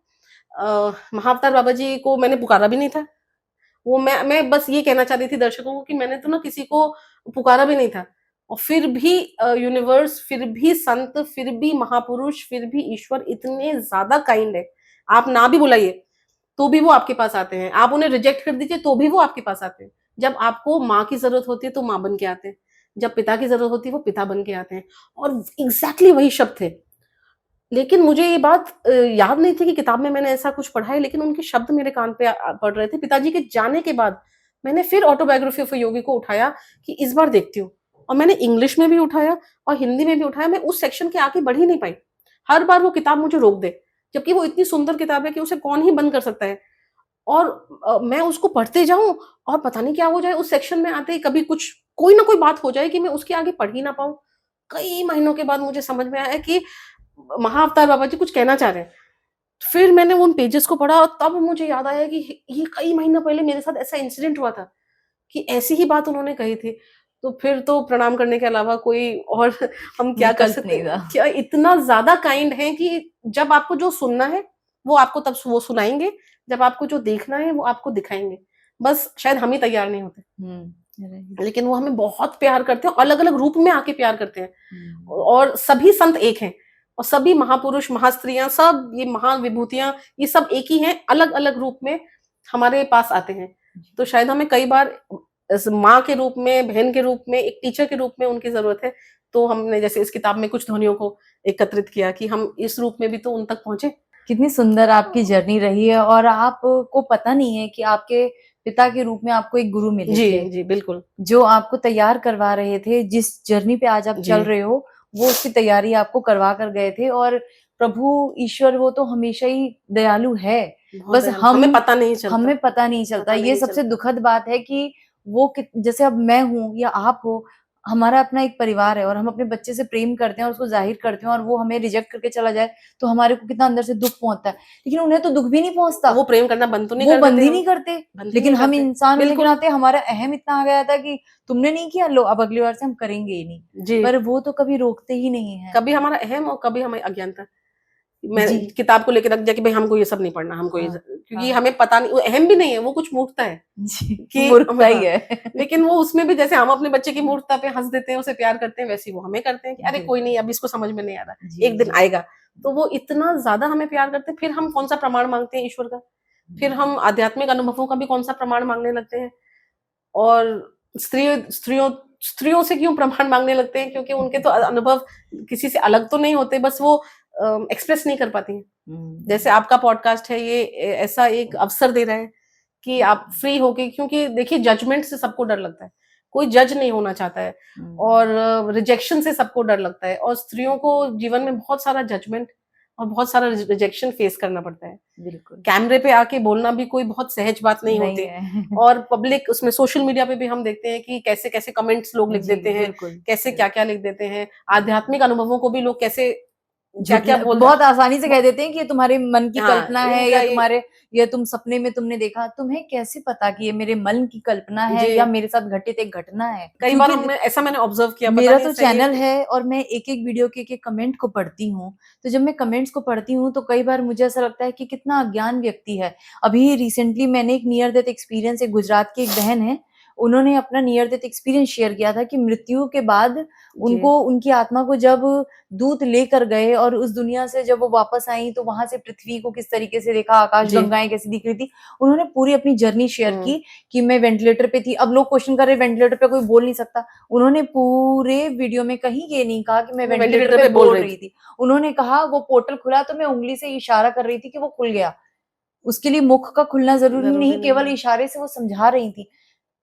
Speaker 1: महाअवतार बाबा जी को मैंने पुकारा भी नहीं था। वो मैं बस ये कहना चाह रही थी दर्शकों को कि मैंने तो ना किसी को पुकारा भी नहीं था और फिर भी यूनिवर्स, फिर भी संत, फिर भी महापुरुष, फिर भी ईश्वर इतने ज़्यादा काइंड है। आप ना भी बुलाइए, तो भी वो आपके पास आते हैं। आप उन्हें रिजेक्ट कर दीजिए, तो भी वो आपके पास आते हैं। जब आपको माँ की ज़रूरत होती है, तो माँ बन के आते हैं। जब पिता की ज़रूरत होती है, वो पिता बन के आते हैं और एग्ज़ैक्टली वही शब्द थे। लेकिन मुझे ये बात याद नहीं थी कि किताब में मैंने ऐसा कुछ पढ़ा है, लेकिन उनके शब्द मेरे कान पे पड़ रहे थे। पिताजी के जाने के बाद मैंने फिर ऑटोबायोग्राफी ऑफ अ योगी को उठाया कि इस बार देखती हूँ, और मैंने इंग्लिश में भी उठाया और हिंदी में भी उठाया। मैं उस सेक्शन के आगे बढ़ ही नहीं पाई। हर बार वो किताब मुझे रोक दे, जबकि वो इतनी सुंदर किताब है कि उसे कौन ही बंद कर सकता है। और मैं उसको पढ़ते जाऊँ और पता नहीं क्या हो जाए, उस सेक्शन में आते ही कभी कुछ कोई ना कोई बात हो जाए कि मैं उसके आगे पढ़ ही ना पाऊँ। कई महीनों के बाद मुझे समझ में आया कि महाअवतार बाबा जी कुछ कहना चाह रहे हैं। फिर मैंने उन पेजेस को पढ़ा और तब मुझे याद आया कि ये कई महीनों पहले मेरे साथ ऐसा इंसिडेंट हुआ था कि ऐसी ही बात उन्होंने कही थी। तो फिर तो प्रणाम करने के अलावा कोई और हम क्या कर
Speaker 2: विकल्प
Speaker 1: सकते
Speaker 2: नहीं
Speaker 1: हैं?
Speaker 2: था।
Speaker 1: क्या इतना ज़्यादा काइंड हैं कि जब आपको जो सुनना है, वो आपको तब वो सुनाएँगे, जब आपको जो देखना है, वो आपको दिखाएँगे। बस शायद हम ही तैयार नहीं होते।
Speaker 2: राइट।
Speaker 1: लेकिन वो हमें बहुत प्यार करते हैं, अलग-अलग रूप में आके प्यार करते हैं।
Speaker 2: हुँ।
Speaker 1: और सभी संत एक हैं और सभी महापुरुष, महास्त्रियाँ, सब ये महाविभूतियाँ, ये सब एक ही हैं, अलग-अलग रूप में हमारे पास आते हैं। तो शायद हमें कई बार माँ के रूप में, बहन के रूप में, एक टीचर के रूप में उनकी ज़रूरत है। तो हमने जैसे इस किताब में कुछ ध्वनियों को एकत्रित किया कि हम इस रूप में भी तो उन तक पहुँचे।
Speaker 2: कितनी सुंदर आपकी जर्नी रही है और आपको पता नहीं है कि आपके पिता के रूप में आपको एक गुरु मिले थे,
Speaker 1: जी, जी, बिल्कुल।
Speaker 2: जो आपको तैयार करवा रहे थे। जिस जर्नी पे आज आप चल
Speaker 1: जी,
Speaker 2: रहे हो, वो उसकी तैयारी आपको करवा कर गए थे और प्रभु ईश्वर वो तो हमेशा ही दयालु है।
Speaker 1: बहुत
Speaker 2: बस
Speaker 1: दयालु, हमें पता नहीं चलता।
Speaker 2: हमें पता नहीं चलता।
Speaker 1: पता
Speaker 2: ये
Speaker 1: नहीं
Speaker 2: सबसे
Speaker 1: चलता।
Speaker 2: दुखद बात है कि वो कित जैसे अब मैं हूँ या आप हो, हमारा अपना एक परिवार है और हम अपने बच्चे से प्रेम करते हैं और उसको ज़ाहिर करते हैं और वो हमें रिजेक्ट करके चला जाए, तो हमारे को कितना अंदर से दुःख पहुँचता है। लेकिन उन्हें तो दुःख भी नहीं पहुँचता।
Speaker 1: वो प्रेम करना बंद तो नहीं
Speaker 2: वो
Speaker 1: कर
Speaker 2: बंद
Speaker 1: देते
Speaker 2: ही
Speaker 1: हम।
Speaker 2: नहीं करते।
Speaker 1: बंद ही
Speaker 2: लेकिन
Speaker 1: नहीं
Speaker 2: हम
Speaker 1: करते।
Speaker 2: इंसान होने के
Speaker 1: बिल्कुल।
Speaker 2: नाते हमारा अहम इतना आ गया था कि तुमने नहीं किया, लो अब अगली बार से हम करेंगे ही नहीं।
Speaker 1: जी।
Speaker 2: पर वो तो कभी रोकते ही नहीं हैं।
Speaker 1: कभी हमारा अहम और कभी हमें अज्ञानता। मैं
Speaker 2: जी।
Speaker 1: किताब को लेके रख दिया कि भाई हमको ये सब नहीं पढ़ना, हमको ये
Speaker 2: हाँ,
Speaker 1: क्योंकि
Speaker 2: हाँ।
Speaker 1: हमें पता नहीं, वो अहम भी नहीं है, वो कुछ मूर्खता है
Speaker 2: जी,
Speaker 1: कि
Speaker 2: मूर्खता ही
Speaker 1: हाँ,
Speaker 2: है।
Speaker 1: लेकिन वो उसमें भी जैसे हम अपने बच्चे की मूर्खता पे हँस देते हैं, उसे प्यार करते हैं, वैसे ही वो हमें करते हैं कि अरे
Speaker 2: जी,
Speaker 1: कोई नहीं, अब इसको समझ में नहीं आ रहा,
Speaker 2: जी,
Speaker 1: एक दिन
Speaker 2: जी।
Speaker 1: आएगा। तो वो इतना ज्यादा हमें प्यार करते हैं, फिर हम कौन सा प्रमाण मांगते हैं ईश्वर का, फिर हम आध्यात्मिक अनुभवों का भी कौन सा प्रमाण मांगने लगते हैं। और स्त्रियों स्त्रियों से क्यों प्रमाण मांगने लगते हैं, क्योंकि उनके तो अनुभव किसी से अलग तो नहीं होते, बस वो एक्सप्रेस नहीं कर पाती हैं। जैसे आपका पॉडकास्ट है, ये ऐसा एक अवसर दे रहा है कि आप फ्री होके, क्योंकि देखिए जजमेंट से सबको डर लगता है, कोई जज नहीं होना चाहता है, और रिजेक्शन से सबको डर लगता है, और स्त्रियों को जीवन में बहुत सारा जजमेंट और बहुत सारा रिजेक्शन फेस करना पड़ता है।
Speaker 2: बिल्कुल
Speaker 1: कैमरे पे आके बोलना भी कोई बहुत सहज बात नहीं होती
Speaker 2: है।
Speaker 1: और पब्लिक उसमें सोशल मीडिया पे भी हम देखते हैं कि कैसे कैसे कमेंट्स लोग लिख
Speaker 2: जी,
Speaker 1: देते हैं,
Speaker 2: बिल्कुल
Speaker 1: कैसे क्या क्या लिख देते हैं, आध्यात्मिक अनुभवों को भी लोग कैसे क्या क्या
Speaker 2: झुठला
Speaker 1: बोल
Speaker 2: बहुत आसानी से कह देते हैं कि ये तुम्हारे मन की
Speaker 1: हाँ,
Speaker 2: कल्पना है,
Speaker 1: इनका
Speaker 2: या
Speaker 1: ये
Speaker 2: तुम्हारे या तुम सपने में तुमने देखा। तुम्हें कैसे पता कि ये मेरे मन की कल्पना है
Speaker 1: जी
Speaker 2: या मेरे साथ घटित एक घटना है?
Speaker 1: कई बार
Speaker 2: क्योंकि
Speaker 1: ऐसा मैंने ऑब्जर्व किया, पता
Speaker 2: मेरा
Speaker 1: नहीं
Speaker 2: तो
Speaker 1: सही है
Speaker 2: चैनल
Speaker 1: कि
Speaker 2: है और मैं एक-एक वीडियो के एक-एक कमेंट को पढ़ती हूँ। तो जब मैं कमेंट्स को पढ़ती हूँ तो कई बार मुझे ऐसा लगता है कि कितना अज्ञान व्यक्ति है। अभी रिसेंटली मैंने एक नियर डेथ एक्सपीरियंस, एक गुजरात की एक बहन है, उन्होंने अपना नियर डेथ एक्सपीरियंस शेयर किया था कि मृत्यु के बाद
Speaker 1: जी
Speaker 2: उनको, उनकी आत्मा को जब दूत लेकर गए और उस दुनिया से जब वो वापस आई तो वहां से पृथ्वी को किस तरीके से देखा, आकाश
Speaker 1: जी
Speaker 2: गंगाएं कैसी दिख रही थी। उन्होंने पूरी अपनी जर्नी शेयर
Speaker 1: हम्म,
Speaker 2: की कि मैं वेंटिलेटर पे थी। अब लोग क्वेश्चन कर रहे वेंटिलेटर पे कोई बोल नहीं सकता। उन्होंने पूरे वीडियो में कहीं ये नहीं कहा कि मैं
Speaker 1: मैं
Speaker 2: वेंटिलेटर
Speaker 1: वेंटिलेटर
Speaker 2: पे
Speaker 1: पे बोल
Speaker 2: बोल
Speaker 1: रही
Speaker 2: रही
Speaker 1: थी।
Speaker 2: थी। उन्होंने कहा वो पोर्टल खुला तो मैं उंगली से इशारा कर रही थी कि वो खुल गया। उसके लिए मुख का खुलना जरूरी
Speaker 1: जरूरी
Speaker 2: नहीं,
Speaker 1: नहीं
Speaker 2: केवल
Speaker 1: है।
Speaker 2: इशारे से वो समझा रही थी।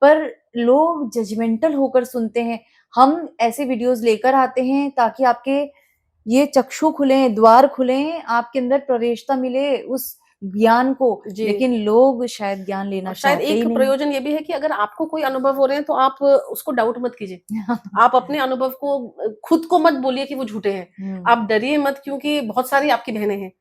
Speaker 2: पर लोग जजमेंटल होकर सुनते हैं। हम ऐसे वीडियोस लेकर आते हैं ताकि आपके ये चक्षु खुले, द्वार खुले, आपके अंदर प्रवेशता मिले उस ज्ञान को।
Speaker 1: जी
Speaker 2: लेकिन लोग शायद ज्ञान लेना
Speaker 1: और शायद
Speaker 2: चाहते ही
Speaker 1: एक
Speaker 2: नहीं।
Speaker 1: प्रयोजन ये भी है कि अगर आपको कोई अनुभव हो रहे हैं तो आप उसको डाउट मत कीजिए, आप अपने अनुभव को खुद को मत बोलिए कि वो झूठे हैं, आप डरिए मत, क्योंकि बहुत सारी आपकी बहनें हैं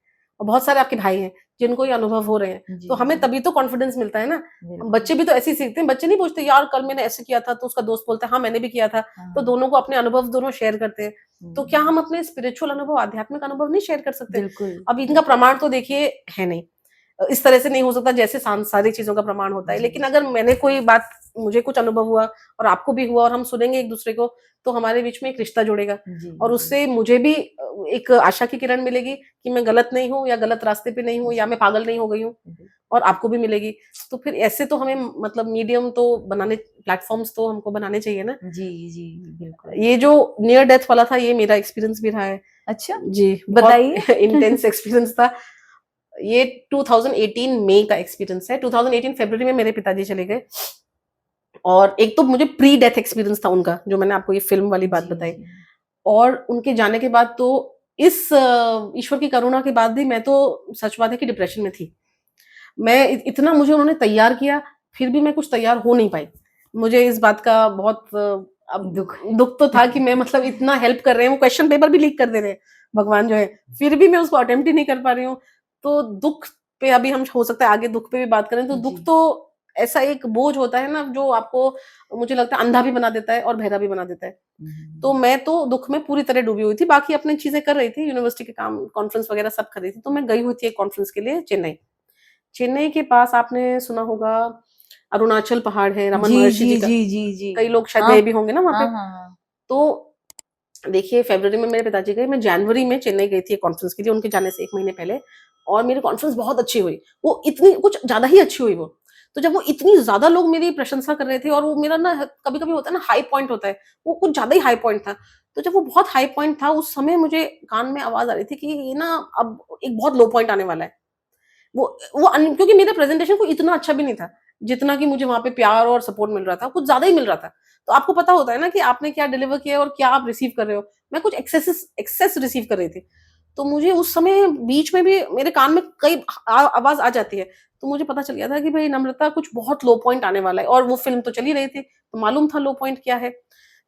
Speaker 1: और बहुत सारे आपके भाई हैं जिनको ये अनुभव हो रहे हैं,
Speaker 2: जी
Speaker 1: तो हमें
Speaker 2: जी
Speaker 1: तभी तो कॉन्फिडेंस मिलता है ना।
Speaker 2: बिल्कुल।
Speaker 1: बच्चे भी तो ऐसे ही सीखते हैं, बच्चे नहीं पूछते यार कल मैंने ऐसे किया था, तो उसका दोस्त बोलता है हाँ मैंने भी किया था, तो
Speaker 2: हाँ,
Speaker 1: दोनों को अपने अनुभव दोनों शेयर करते हैं। तो क्या
Speaker 2: हम्म,
Speaker 1: हम अपने स्पिरिचुअल अनुभव, आध्यात्मिक अनुभव नहीं शेयर कर सकते?
Speaker 2: बिल्कुल
Speaker 1: अब इनका प्रमाण तो देखिए है नहीं, इस तरह से नहीं हो सकता जैसे सांसारिक चीजों का प्रमाण होता है,
Speaker 2: जी
Speaker 1: लेकिन अगर मैंने कोई बात, मुझे कुछ अनुभव हुआ और आपको भी हुआ और हम सुनेंगे एक दूसरे को, तो हमारे बीच में एक रिश्ता जुड़ेगा
Speaker 2: जी
Speaker 1: और
Speaker 2: जी
Speaker 1: उससे मुझे भी एक आशा की किरण मिलेगी कि मैं गलत नहीं हूँ या गलत रास्ते पे नहीं हूँ या मैं पागल नहीं हो गई हूँ,
Speaker 2: जी
Speaker 1: और आपको भी मिलेगी। तो फिर ऐसे तो हमें मतलब मीडियम तो बनाने, प्लेटफॉर्म्स तो हमको बनाने चाहिए ना।
Speaker 2: जी जी बिल्कुल।
Speaker 1: ये जो नियर डेथ वाला था, ये मेरा एक्सपीरियंस भी रहा है।
Speaker 2: अच्छा,
Speaker 1: जी
Speaker 2: बताइए।
Speaker 1: बहुत इंटेंस एक्सपीरियंस था ये। 2018 मई का एक्सपीरियंस है। 2018 फरवरी में मेरे पिताजी चले गए, और एक तो मुझे प्री डेथ एक्सपीरियंस था उनका, जो मैंने आपको ये फिल्म वाली बात
Speaker 2: जी
Speaker 1: बताई,
Speaker 2: जी
Speaker 1: और उनके जाने के बाद तो इस ईश्वर की करुणा के बाद भी मैं तो, सच बात है कि डिप्रेशन में थी। मैं इतना मुझे उन्होंने तैयार किया, फिर भी मैं कुछ तैयार हो नहीं पाई। मुझे इस बात का बहुत अब
Speaker 2: दुख।
Speaker 1: दुख तो था कि मैं मतलब इतना हेल्प कर रहे हैं, वो क्वेश्चन पेपर भी लीक कर दे रहे हैं भगवान जो है, फिर भी मैं उसको अटेम्प्ट ही नहीं कर पा रही हूँ। तो दुख पे अभी हम हो सकता है आगे दुख पे भी बात करें, तो दुख
Speaker 2: जी
Speaker 1: तो ऐसा एक बोझ होता है ना जो आपको, मुझे लगता है अंधा भी बना देता है और बहरा भी बना देता है। तो
Speaker 2: हम्म,
Speaker 1: मैं तो दुख में पूरी तरह डूबी हुई थी, बाकी अपनी चीजें कर रही थी, यूनिवर्सिटी के काम, कॉन्फ्रेंस वगैरह सब कर रही थी। तो मैं गई हुई थी एक कॉन्फ्रेंस के लिए चेन्नई। चेन्नई के पास आपने सुना होगा अरुणाचल पहाड़ है, रमन
Speaker 2: जी
Speaker 1: महर्षि
Speaker 2: जी
Speaker 1: जी का,
Speaker 2: जी जी जी।
Speaker 1: कई लोग शायद
Speaker 2: हाँ
Speaker 1: गए भी होंगे ना वहां
Speaker 2: हाँ
Speaker 1: पे।
Speaker 2: हाँ हाँ।
Speaker 1: तो देखिए फरवरी में मेरे पिताजी गए, मैं जनवरी में चेन्नई गई थी कॉन्फ्रेंस के लिए, उनके जाने से एक महीने पहले, और मेरी कॉन्फ्रेंस बहुत अच्छी हुई, वो इतनी कुछ ज्यादा ही अच्छी हुई वो। तो जब वो इतनी ज्यादा लोग मेरी प्रशंसा कर रहे थे, और वो मेरा ना कभी कभी होता है ना हाई पॉइंट होता है, वो कुछ ज्यादा ही हाई पॉइंट था। तो जब वो बहुत हाई पॉइंट था, उस समय मुझे कान में आवाज आ रही थी कि ये ना अब एक बहुत लो पॉइंट आने वाला है। क्योंकि मेरा प्रेजेंटेशन को इतना अच्छा भी नहीं था जितना कि मुझे वहां पे प्यार और सपोर्ट मिल रहा था, कुछ ज्यादा ही मिल रहा था। तो आपको पता होता है ना कि आपने क्या डिलीवर किया और क्या आप रिसीव कर रहे हो। मैं कुछ एक्सेस रिसीव कर रही थी। तो मुझे उस समय बीच में भी मेरे कान में कई आवाज आ जाती है। तो मुझे पता चल गया था कि भाई नम्रता कुछ बहुत लो पॉइंट आने वाला है, और वो फिल्म तो चली रही थी, तो मालूम था लो पॉइंट क्या है।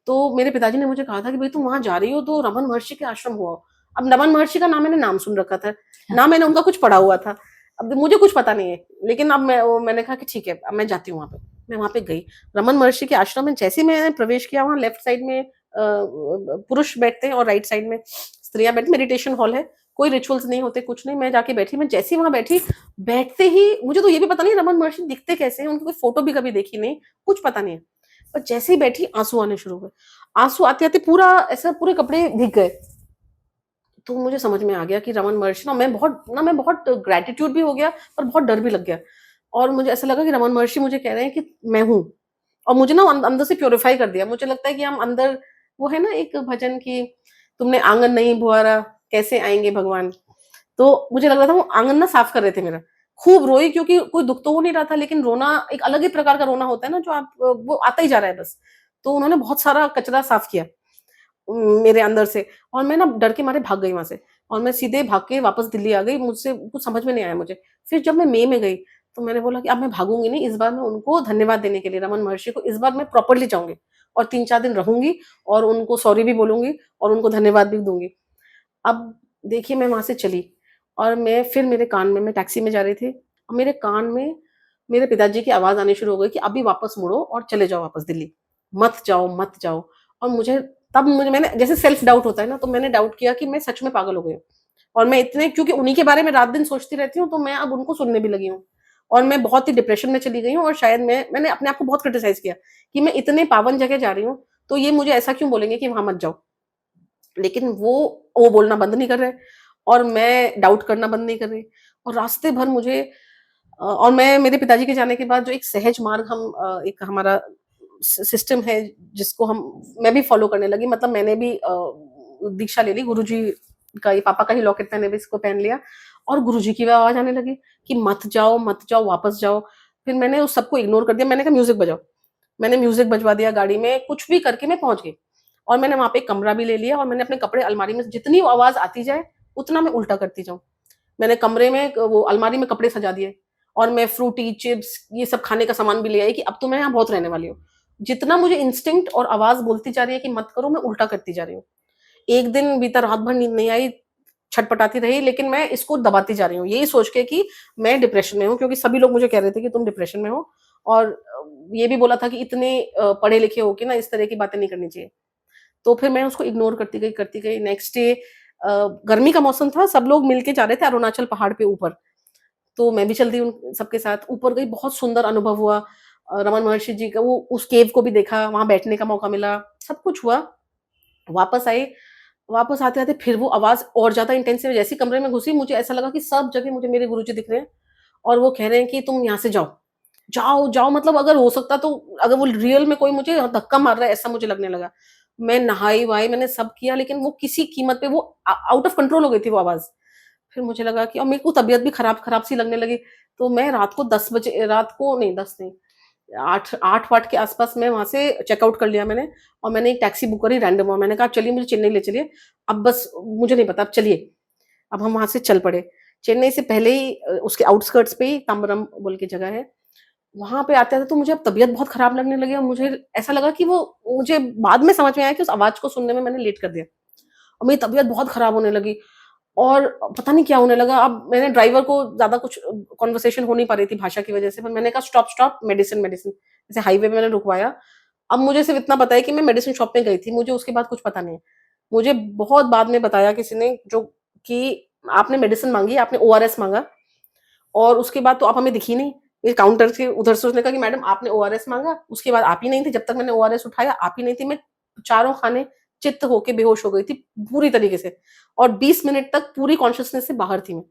Speaker 1: तो मेरे पिताजी ने मुझे कहा था कि भाई तुम वहां जा रही हो तो रमन महर्षि के आश्रम हुआ। अब रमन महर्षि का नाम मैंने नाम सुन रखा था, ना मैंने उनका कुछ पढ़ा हुआ था, अब मुझे कुछ पता नहीं है, लेकिन अब मैंने कहा कि ठीक है अब मैं जाती हूँ वहां पे। मैं वहां पे गई, रमन महर्षि के आश्रम में जैसे ही मैंने प्रवेश किया, वहां लेफ्ट साइड में पुरुष बैठते हैं और राइट साइड में स्त्रियां बैठती, मेडिटेशन हॉल है, कोई रिचुअल्स नहीं होते, कुछ नहीं। मैं जाके बैठी, मैं जैसे ही वहां बैठी, बैठते ही मुझे तो ये भी पता नहीं रमन महर्षि दिखते कैसे हैं, उनकी कोई फोटो भी कभी देखी नहीं, कुछ पता नहीं है। पर जैसे ही बैठी आंसू आने शुरू हुए, आंसू आते आते पूरा ऐसा पूरे कपड़े भीग गए। तो मुझे समझ में आ गया कि रमन महर्षि मैं बहुत ग्रैटिट्यूड भी हो गया और बहुत डर भी लग गया। और मुझे ऐसा लगा कि रमन महर्षि मुझे कह रहे हैं कि मैं हूँ, और मुझे ना अंदर से प्यूरिफाई कर दिया। मुझे लगता है कि हम अंदर, वो है ना एक भजन की, तुमने आंगन नहीं बुआरा कैसे आएंगे भगवान। तो मुझे लग रहा था वो आंगन ना साफ कर रहे थे मेरा। खूब रोई, क्योंकि कोई दुख तो हो नहीं रहा था, लेकिन रोना एक अलग ही प्रकार का रोना होता है ना, जो आप वो आता ही जा रहा है बस। तो उन्होंने बहुत सारा कचरा साफ किया मेरे अंदर से, और मैं ना डर के मारे भाग गई वहां से, और मैं सीधे भाग के वापस दिल्ली आ गई। मुझसे कुछ समझ में नहीं आया मुझे। फिर जब मैं मई में गई, तो मैंने बोला कि अब मैं भागूंगी नहीं, इस बार मैं उनको धन्यवाद देने के लिए, रमन महर्षि को, इस बार मैं प्रॉपरली जाऊंगी और 3-4 दिन रहूंगी और उनको सॉरी भी बोलूंगी और उनको धन्यवाद भी दूंगी। अब देखिए, मैं वहां से चली, और मैं फिर मेरे कान में, मैं टैक्सी में जा रही थी, और मेरे कान में मेरे पिताजी की आवाज आनी शुरू हो गई कि अभी वापस मुड़ो और चले जाओ वापस दिल्ली, मत जाओ मत जाओ। और मुझे तब मुझे मैंने जैसे सेल्फ डाउट होता है ना, तो मैंने डाउट किया कि मैं सच में पागल हो गई हूँ। और मैं इतने, क्योंकि उन्हीं के बारे में रात दिन सोचती रहती हूँ, तो मैं अब उनको सुनने भी लगी हूँ। और मैं बहुत ही डिप्रेशन में चली गई हूँ, और शायद मैंने अपने आप को बहुत क्रिटिसाइज किया कि मैं इतने पावन जगह जा रही हूँ, तो ये मुझे ऐसा क्यों बोलेंगे कि वहां मत जाओ। लेकिन वो बोलना बंद नहीं कर रहे, और मैं डाउट करना बंद नहीं कर रही। और रास्ते भर मुझे और मैं मेरे पिताजी के जाने के बाद जो एक सहज मार्ग हम एक हमारा सिस्टम है, जिसको हम मैं भी फॉलो करने लगी। मतलब मैंने भी दीक्षा ले ली गुरुजी का, ये पापा का ही लॉकेट मैंने भी इसको पहन लिया, और गुरुजी की भी आवाज आने लगी कि मत जाओ मत जाओ, वापस जाओ। फिर मैंने उस सबको इग्नोर कर दिया, मैंने कहा म्यूजिक बजाओ। मैंने म्यूजिक बजवा दिया गाड़ी में, कुछ भी करके मैं पहुंच गई। और मैंने वहां पे एक कमरा भी ले लिया, और मैंने अपने कपड़े अलमारी में जितनी आवाज आती जाए उतना मैं उल्टा करती जाऊं। मैंने कमरे में वो अलमारी में कपड़े सजा दिए, और मैं फ्रूटी चिप्स ये सब खाने का सामान भी ले आई कि अब तो मैं यहाँ बहुत रहने वाली हूँ। जितना मुझे इंस्टिंक्ट और आवाज बोलती जा रही है कि मत करो, मैं उल्टा करती जा रही हूँ। एक दिन बीता, रात भर नींद नहीं आई, छटपटाती रही, लेकिन मैं इसको दबाती जा रही हूँ, यही सोच के कि मैं डिप्रेशन में हूँ, क्योंकि सभी लोग मुझे कह रहे थे कि तुम डिप्रेशन में हो। और ये भी बोला था कि इतने पढ़े लिखे हो के ना इस तरह की बातें नहीं करनी चाहिए। तो फिर मैं उसको इग्नोर करती गई। नेक्स्ट डे गर्मी का मौसम था, सब लोग मिलके जा रहे थे अरुणाचल पहाड़ पे ऊपर, तो मैं भी चल दी उन सबके साथ। ऊपर गई, बहुत सुंदर अनुभव हुआ। रमन महर्षि जी का वो उस केव को भी देखा, वहां बैठने का मौका मिला, सब कुछ हुआ। वापस आई, वापस आते आते फिर वो आवाज और ज्यादा इंटेंसिव, जैसी कमरे में घुसी मुझे ऐसा लगा कि सब जगह मुझे मेरे गुरुजी दिख रहे हैं, और वो कह रहे हैं कि तुम यहाँ से जाओ जाओ जाओ। मतलब अगर हो सकता तो, अगर वो रियल में कोई मुझे धक्का मार रहा है ऐसा मुझे लगने लगा। मैं नहाई वहाई, मैंने सब किया, लेकिन वो किसी कीमत पे वो आउट ऑफ कंट्रोल हो गई थी वो आवाज। फिर मुझे लगा कि, और मेरे को तबीयत भी खराब खराब सी लगने लगी। तो मैं रात को 10 बजे, रात को नहीं 10 नहीं, 8 8 वाट के आसपास मैं वहां से चेकआउट कर लिया मैंने। और मैंने एक टैक्सी बुक करी रैंडम, और मैंने कहा चलिए मुझे चेन्नई ले चलिए, अब बस मुझे नहीं पता, अब चलिए। अब हम वहां से चल पड़े। चेन्नई से पहले ही उसके आउटस्कर्ट्स पे ही ताम्बरम बोल के जगह है, वहां पे आते आते तो मुझे अब तबीयत बहुत खराब लगने लगी, और मुझे ऐसा लगा कि वो, मुझे बाद में समझ में आया कि उस आवाज को सुनने में मैंने लेट कर दिया, और मेरी तबीयत बहुत खराब होने लगी। और पता नहीं क्या होने लगा। अब मैंने ड्राइवर को, ज्यादा कुछ कॉन्वर्सेशन हो नहीं पा रही थी भाषा की वजह से, पर मैंने कहा स्टॉप स्टॉप, मेडिसिन मेडिसिन, जैसे हाईवे पे मैंने रुकवाया। अब मुझे सिर्फ इतना पता है कि मैं मेडिसिन शॉप में गई थी, मुझे उसके बाद कुछ पता नहीं है। मुझे बहुत बाद में बताया किसी ने, जो कि आपने मेडिसिन मांगी, आपने ओआरएस मांगा, और उसके बाद तो आप हमें दिखी नहीं। ये काउंटर से उधर से उसने कहा कि मैडम आपने ओआरएस मांगा, उसके बाद आप ही नहीं थी, जब तक मैंने ओआरएस उठाया आप ही नहीं थी। मैं चारों खाने चित्त होके बेहोश हो गई थी पूरी तरीके से, और 20 मिनट तक पूरी कॉन्शियसनेस से बाहर थी मैं।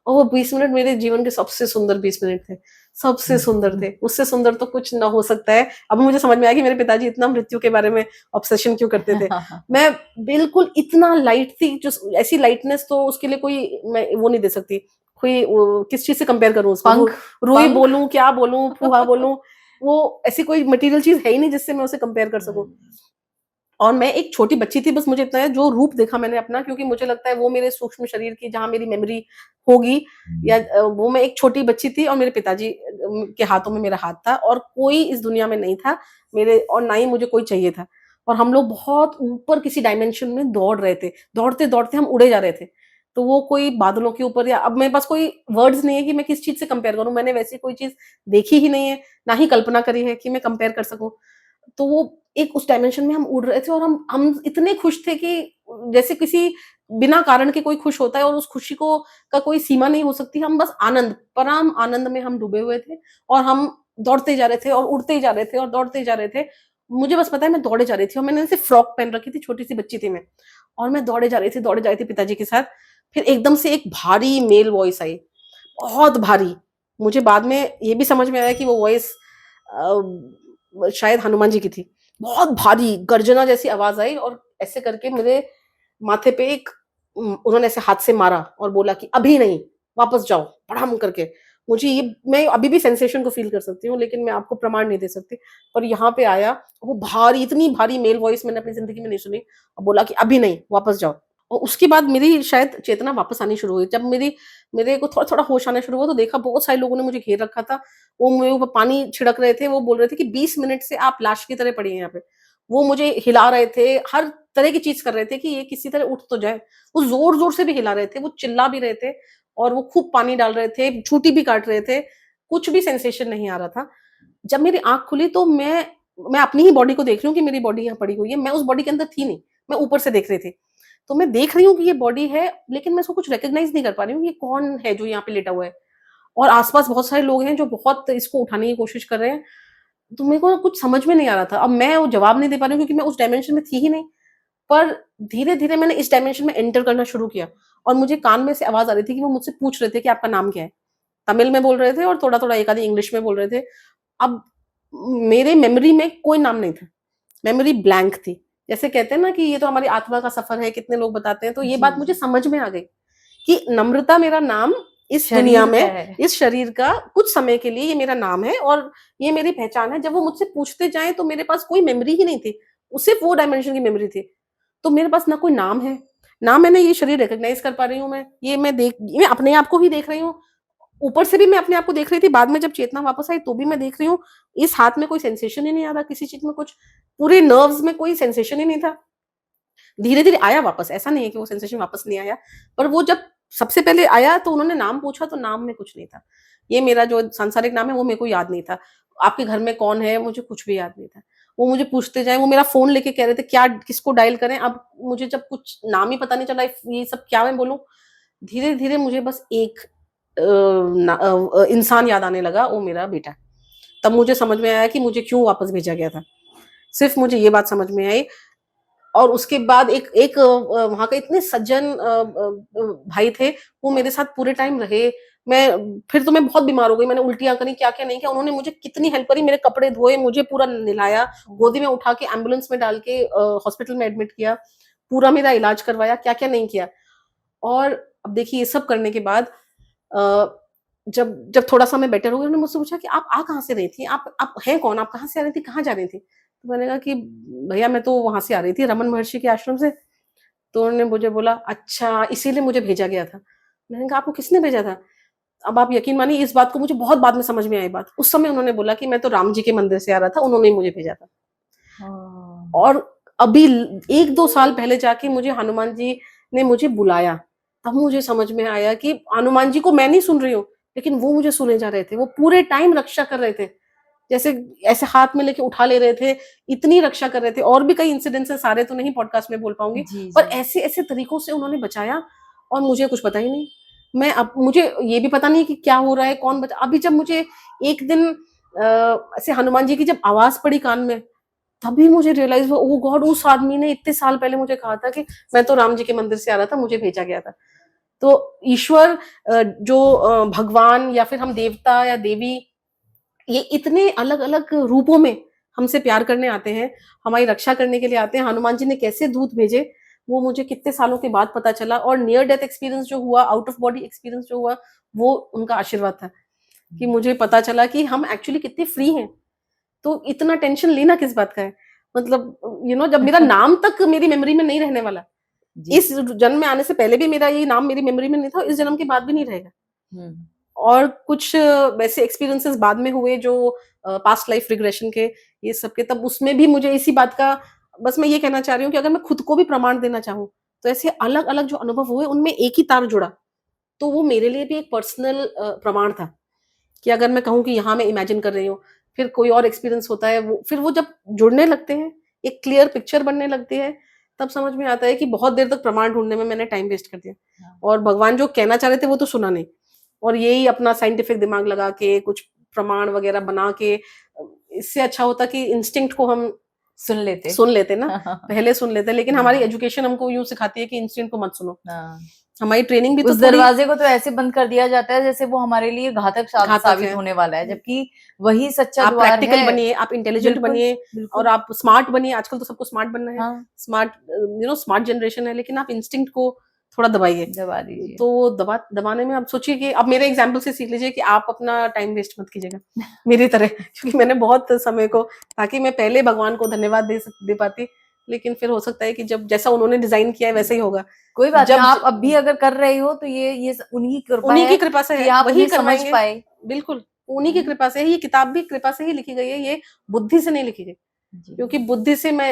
Speaker 1: और वो 20 मिनट मेरे जीवन के सबसे सुंदर 20 मिनट थे, सबसे सुंदर थे, उससे सुंदर तो कुछ ना हो सकता है। अब मुझे समझ में आया कि मेरे पिताजी इतना मृत्यु के बारे में ऑब्सेशन क्यों करते थे। मैं बिल्कुल इतना लाइट थी, जो ऐसी लाइटनेस तो उसके लिए कोई, मैं वो नहीं दे सकती। कोई किस चीज से कंपेयर करूं उसको,
Speaker 2: पंख
Speaker 1: रुई
Speaker 2: पंख
Speaker 1: बोलूं, क्या बोलूं, फुहा बोलूं, वो ऐसी कोई मटेरियल चीज है ही नहीं जिससे मैं उसे कंपेयर कर सकूं। और मैं एक छोटी बच्ची थी, बस मुझे इतना है, जो रूप देखा मैंने अपना, क्योंकि मुझे लगता है वो मेरे सूक्ष्म शरीर की जहाँ मेरी मेमोरी होगी, या वो मैं एक छोटी बच्ची थी, और मेरे पिताजी के हाथों में मेरा हाथ था, और कोई इस दुनिया में नहीं था मेरे, और ना ही मुझे कोई चाहिए था। और हम लोग बहुत ऊपर किसी डायमेंशन में दौड़ रहे थे, दौड़ते दौड़ते हम उड़े जा रहे थे। तो वो कोई बादलों के ऊपर, या अब मेरे पास कोई वर्ड्स नहीं है कि मैं किस चीज से कंपेयर करूं, मैंने वैसी कोई चीज देखी ही नहीं है, ना ही कल्पना करी है कि मैं कंपेयर कर सकूं। तो वो एक उस डायमेंशन में हम उड़ रहे थे, और हम इतने खुश थे कि जैसे किसी बिना कारण के कोई खुश होता है, और उस खुशी को का कोई सीमा नहीं हो सकती। हम बस आनंद, परम आनंद में हम डूबे हुए थे, और हम दौड़ते जा रहे थे और उड़ते ही जा रहे थे और दौड़ते ही जा रहे थे। मुझे बस पता है मैं दौड़े जा रही थी और मैंने ऐसे फ्रॉक पहन रखी थी, छोटी सी बच्ची थी मैं, और मैं दौड़े जा रही थी पिताजी के साथ। फिर एकदम से एक भारी मेल वॉइस आई, बहुत भारी। मुझे बाद में ये भी समझ में आया कि वो वॉइस शायद हनुमान जी की थी। बहुत भारी गर्जना जैसी आवाज आई और ऐसे करके मेरे माथे पे एक उन्होंने ऐसे हाथ से मारा और बोला कि अभी नहीं, वापस जाओ, पढ़ाम करके। मुझे ये, मैं अभी भी सेंसेशन को फील कर सकती हूँ, लेकिन मैं आपको प्रमाण नहीं दे सकती। पर यहाँ पे आया वो भारी, इतनी भारी मेल वॉइस मैंने अपनी जिंदगी में नहीं सुनी, और बोला कि अभी नहीं, वापस जाओ। और उसके बाद मेरी शायद चेतना वापस आनी शुरू हुई। जब मेरे को थोड़ा थोड़ा होश आना शुरू हुआ तो देखा बहुत सारे लोगों ने मुझे घेर रखा था। वो मेरे ऊपर पानी छिड़क रहे थे, वो बोल रहे थे कि 20 मिनट से आप लाश की तरह पड़ी हैं यहाँ पे। वो मुझे हिला रहे थे, हर तरह की चीज कर रहे थे कि ये किसी तरह उठ तो जाए। वो जोर जोर से भी हिला रहे थे, वो चिल्ला भी रहे थे, और वो खूब पानी डाल रहे थे, छूटी भी काट रहे थे। कुछ भी सेंसेशन नहीं आ रहा था। जब मेरी आंख खुली तो मैं अपनी ही बॉडी को देख रही हूँ कि मेरी बॉडी यहाँ पड़ी हुई है। मैं उस बॉडी के अंदर थी नहीं, मैं ऊपर से देख रही थी। तो मैं देख रही हूँ कि ये बॉडी है, लेकिन मैं इसको कुछ रिकॉग्नाइज नहीं कर पा रही हूँ, ये कौन है जो यहाँ पे लेटा हुआ है। और आसपास बहुत सारे लोग हैं जो बहुत इसको उठाने की कोशिश कर रहे हैं। तो मेरे को कुछ समझ में नहीं आ रहा था। अब मैं वो जवाब नहीं दे पा रही हूँ क्योंकि मैं उस डायमेंशन में थी ही नहीं। पर धीरे-धीरे मैंने इस डायमेंशन में एंटर करना शुरू किया, और मुझे कान में से आवाज़ आ रही थी कि वो मुझसे पूछ रहे थे कि आपका नाम क्या है? तमिल में बोल रहे थे और थोड़ा-थोड़ा एक आधी इंग्लिश में बोल रहे थे। अब मेरे मेमोरी में कोई नाम नहीं था। मेमोरी ब्लैंक थी। जैसे कहते हैं ना कि ये तो हमारी आत्मा का सफ़र है, कितने लोग बताते हैं, तो ये
Speaker 2: जी,
Speaker 1: बात मुझे
Speaker 2: जी।
Speaker 1: समझ में आ गई कि नम्रता मेरा नाम इस दुनिया
Speaker 2: शरीर का
Speaker 1: में,
Speaker 2: है।
Speaker 1: इस शरीर का कुछ समय के लिए ये मेरा नाम है और ये मेरी पहचान है। जब वो मुझसे पूछते जाएँ तो मेरे पास कोई मेमोरी ही नहीं थी। सिर्फ़ वो डायमेंशन की मेमोरी थी। तो मेरे पास ना कोई नाम है, ना मैंने ये शरीर रिकॉग्नाइज़ कर पा रही हूँ मैं। मैं अपने आप को ही देख रही हूँ। ऊपर से भी मैं अपने आप को देख रही थी, बाद में जब चेतना वापस आई तो भी मैं देख रही हूँ। इस हाथ में कोई सेंसेशन ही नहीं आ रहा किसी चीज़ में कुछ, पूरे नर्व्स में कोई सेंसेशन ही नहीं था। धीरे-धीरे आया वापस, ऐसा नहीं है कि वो सेंसेशन वापस नहीं आया, पर वो जब सबसे पहले आया तो उन्होंने नाम पूछा तो नाम में कुछ नहीं था। ये मेरा जो सांसारिक नाम है वो मेरे को याद नहीं था। आपके घर में कौन है? मुझे कुछ भी याद नहीं था। वो मुझे पूछते जाएँ, वो मेरा फ़ोन लेके कह रहे थे क्या किसको डायल करें? अब मुझे जब कुछ नाम ही पता नहीं चला ये सब क्या मैं बोलूँ? धीरे-धीरे मुझे बस एक इंसान याद आने लगा, वो मेरा बेटा। तब मुझे समझ में आया कि मुझे क्यों वापस भेजा गया था। सिर्फ़ मुझे ये बात समझ में आई। और उसके बाद एक एक वहाँ के इतने सज्जन भाई थे, वो मेरे साथ पूरे टाइम रहे। फिर तो मैं बहुत बीमार हो गई, मैंने उल्टियाँ करी, क्या-क्या नहीं किया। उन्होंने मुझे कितनी हेल्प करी, मेरे कपड़े धोए, मुझे पूरा नहलाया, गोदी में उठा के एम्बुलेंस में डाल के हॉस्पिटल में एडमिट किया, पूरा मेरा इलाज करवाया, क्या-क्या नहीं किया। और अब देखिए ये सब करने के बाद अ, जब जब थोड़ा-सा मैं बेटर हो गई, उन्होंने मुझसे पूछा कि आप आ कहाँ से रही थी? आप हैं कौन? आप कहाँ से आ रही थी? कहाँ जा रही थी? तो मैंने कहा कि भैया मैं तो वहाँ से आ रही थी, रमन महर्षि के आश्रम से। तो उन्होंने मुझे बोला, "अच्छा, इसीलिए मुझे भेजा गया था।" मैंने कहा, "आपको किसने भेजा था?" अब आप यकीन मानिए इस बात को मुझे बहुत बाद में समझ में आई बात। उस समय उन्होंने बोला कि मैं तो राम जी के मंदिर से आ रहा था, उन्होंने ही मुझे भेजा था।
Speaker 2: ओह!
Speaker 1: और अभी 1-2 साल पहले जाके मुझे हनुमान जी ने मुझे बुलाया। तब मुझे समझ में आया कि हनुमान जी को मैं नहीं सुन रही हूँ, लेकिन वो मुझे सुने जा रहे थे। वो पूरे टाइम रक्षा कर रहे थे। जैसे ऐसे हाथ में लेके उठा ले रहे थे, इतनी रक्षा कर रहे थे। और भी कई इंसिडेंट्स हैं, सारे तो नहीं पॉडकास्ट में बोल पाऊँगी,
Speaker 2: जी,
Speaker 1: पर
Speaker 2: जी।
Speaker 1: ऐसे-ऐसे तरीकों से उन्होंने बचाया और मुझे कुछ पता ही नहीं। अब मुझे ये भी पता नहीं कि क्या हो रहा है, कौन बचा अभी जब मुझे एक दिन ऐसे हनुमान जी की जब आवाज़ पड़ी कान में, तभी मुझे रियलाइज़ हुआ, ओह गॉड! उस आदमी ने इतने साल पहले मुझे कहा था कि मैं तो राम जी के मंदिर से आ रहा था, मुझे भेजा गया था। तो ईश्वर भगवान या फिर हम देवता या देवी, ये इतने अलग-अलग रूपों में हमसे प्यार करने आते हैं, हमारी रक्षा करने के लिए आते हैं। हनुमान जी ने कैसे दूत भेजे, वो मुझे कितने सालों के बाद पता चला। और नियर डेथ एक्सपीरियंस जो हुआ, आउट ऑफ बॉडी एक्सपीरियंस जो हुआ, वो उनका आशीर्वाद था कि मुझे पता चला कि हम एक्चुअली कितने फ्री हैं। तो इतना टेंशन लेना किस बात का है? मतलब जब मेरा नाम तक मेरी मेमोरी में नहीं रहने वाला।
Speaker 2: जी।
Speaker 1: इस जन्म में आने से पहले भी मेरा ये नाम मेरी मेमोरी में नहीं था, इस जन्म के बाद भी नहीं रहेगा।
Speaker 2: हुँ।
Speaker 1: और कुछ वैसे एक्सपीरियंसेस बाद में हुए जो पास्ट लाइफ रिग्रेशन के, ये सब के, तब उसमें भी मुझे इसी बात का, बस मैं ये कहना चाह रही हूँ कि अगर मैं खुद को भी प्रमाण देना चाहूँ, तो ऐसे अलग-अलग जो अनुभव हुए उनमें एक ही तार जुड़ा, तो वो मेरे लिए भी एक पर्सनल प्रमाण था कि अगर मैं कहूँ कि यहाँ मैं इमेजिन कर रही हूँ, फिर कोई और एक्सपीरियंस होता है, वो फिर वो जब जुड़ने लगते हैं, एक क्लियर पिक्चर बनने लगती है, तब समझ में आता है कि बहुत देर तक प्रमाण ढूँढने में मैंने टाइम वेस्ट कर दिया
Speaker 2: हाँ।
Speaker 1: और भगवान जो कहना चाह रहे थे वो तो सुना नहीं। और यही अपना साइंटिफिक दिमाग लगा के कुछ प्रमाण वगैरह बना के इससे अच्छा होता कि इंस्टिंक्ट को हम
Speaker 2: सुन लेते
Speaker 1: ना, पहले सुन लेते, लेकिन हमारी एजुकेशन हमको यूं सिखाती है कि इंस्टिंक्ट को मत सुनो। हमारी ट्रेनिंग भी तो
Speaker 2: उस दरवाजे को तो ऐसे बंद कर दिया जाता है जैसे वो हमारे लिए घातक साबित होने वाला है, जबकि वही सच्चा द्वार है।
Speaker 1: आप प्रैक्टिकल बनिए, आप इंटेलिजेंट बनिए और आप स्मार्ट बनिए। आजकल तो सबको स्मार्ट बनना है, स्मार्ट जनरेशन है, लेकिन आप इंस्टिंक्ट को थोड़ा दबा दीजिए। तो दबाने में आप सोचिए कि अब मेरे एग्जाम्पल से सीख लीजिए कि आप अपना टाइम वेस्ट मत कीजिएगा मेरी तरह, क्योंकि मैंने बहुत समय को, ताकि मैं पहले भगवान को धन्यवाद दे पाती, लेकिन फिर हो सकता है कि जब जैसा उन्होंने डिजाइन किया है वैसे ही होगा।
Speaker 2: कोई बात नहीं, आप अब भी अगर कर रहे हो तो ये उन्हीं की कृपा
Speaker 1: से है,
Speaker 2: आप
Speaker 1: वही
Speaker 2: समझ पाए।
Speaker 1: बिल्कुल उन्हीं की कृपा से है। ये किताब भी कृपा से ही लिखी गई है, ये बुद्धि से नहीं लिखी गई, क्योंकि बुद्धि से मैं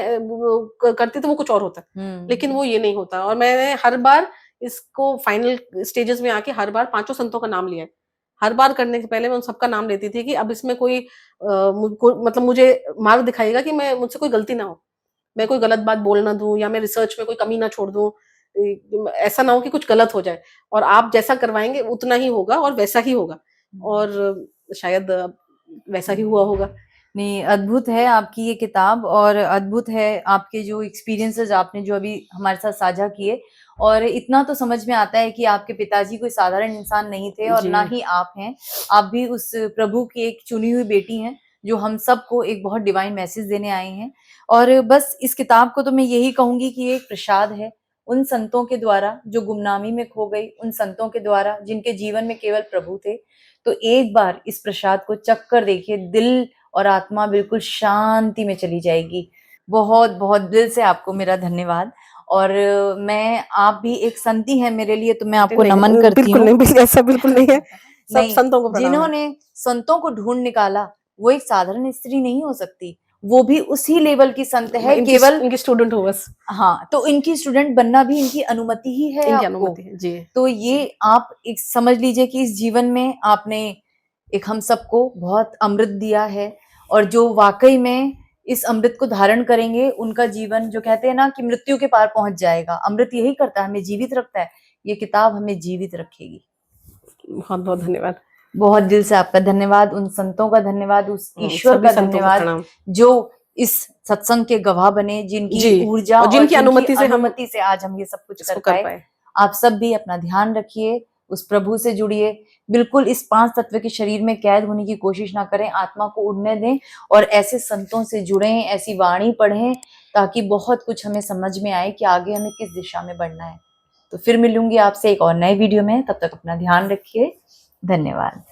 Speaker 1: करती तो वो कुछ और होता, लेकिन वो ये नहीं होता। और मैंने हर बार इसको फाइनल स्टेजेस में आके हर बार 5 संतों का नाम लिया है। हर बार करने से पहले मैं उन सबका नाम लेती थी कि अब इसमें कोई मतलब मुझे मार्ग दिखाएगा कि मैं मुझसे कोई गलती ना हो, मैं कोई गलत बात बोल ना दूं, या मैं रिसर्च में कोई कमी ना छोड़ दूं, ऐसा ना हो कि कुछ गलत हो जाए। और आप जैसा करवाएंगे उतना ही होगा और वैसा ही होगा, और शायद वैसा ही हुआ होगा।
Speaker 2: नहीं, अद्भुत है आपकी ये किताब, और अद्भुत है आपके जो एक्सपीरियंसेस आपने जो अभी हमारे साथ साझा किए। और इतना तो समझ में आता है कि आपके पिताजी कोई साधारण इंसान नहीं थे, और ना ही आप हैं। आप भी उस प्रभु की एक चुनी हुई बेटी हैं, जो हम सबको एक बहुत डिवाइन मैसेज देने आए हैं। और बस इस किताब को तो मैं यही कहूंगी कि ये एक प्रसाद है उन संतों के द्वारा जो गुमनामी में खो गई, उन संतों के द्वारा जिनके जीवन में केवल प्रभु थे। तो एक बार इस प्रसाद को चख कर देखिए, दिल और आत्मा बिल्कुल शांति में चली जाएगी। बहुत बहुत दिल से आपको मेरा धन्यवाद। और मैं, आप भी एक संती हैं मेरे लिए, तो मैं आपको नमन करती हूँ।
Speaker 1: बिल्कुल ऐसा बिल्कुल नहीं है। सब संतों को प्रणाम है।
Speaker 2: जिन्होंने संतों को ढूंढ निकाला, वो एक साधारण स्त्री नहीं हो सकती, वो भी उसी लेवल की संत है, केवल
Speaker 1: इनकी स्टूडेंट हो बस।
Speaker 2: हाँ, तो इनकी स्टूडेंट बनना भी इनकी अनुमति ही है,
Speaker 1: इनकी
Speaker 2: आपको
Speaker 1: अनुमति है जी।
Speaker 2: तो ये आप एक समझ लीजिए कि इस जीवन में आपने एक हम सबको बहुत अमृत दिया है, और जो वाकई में इस अमृत को धारण करेंगे, उनका जीवन, जो कहते हैं ना कि मृत्यु के पार पहुंच जाएगा। अमृत यही करता है, हमें जीवित रखता है। ये किताब हमें जीवित रखेगी।
Speaker 1: बहुत बहुत धन्यवाद।
Speaker 2: बहुत दिल से आपका धन्यवाद, उन संतों का धन्यवाद, उस ईश्वर का धन्यवाद जो इस सत्संग के गवाह बने, जिनकी ऊर्जा और जिनकी अनुमति से आज हम ये सब कुछ कर पाए। आप सब भी अपना ध्यान रखिए, उस प्रभु से जुड़िए। बिल्कुल इस 5 तत्व के शरीर में कैद होने की कोशिश ना करें, आत्मा को उड़ने दें, और ऐसे संतों से जुड़ें, ऐसी वाणी पढ़ें, ताकि बहुत कुछ हमें समझ में आए कि आगे हमें किस दिशा में बढ़ना है। तो फिर मिलूंगी आपसे एक और नए वीडियो में, तब तक अपना ध्यान रखिए। धन्यवाद।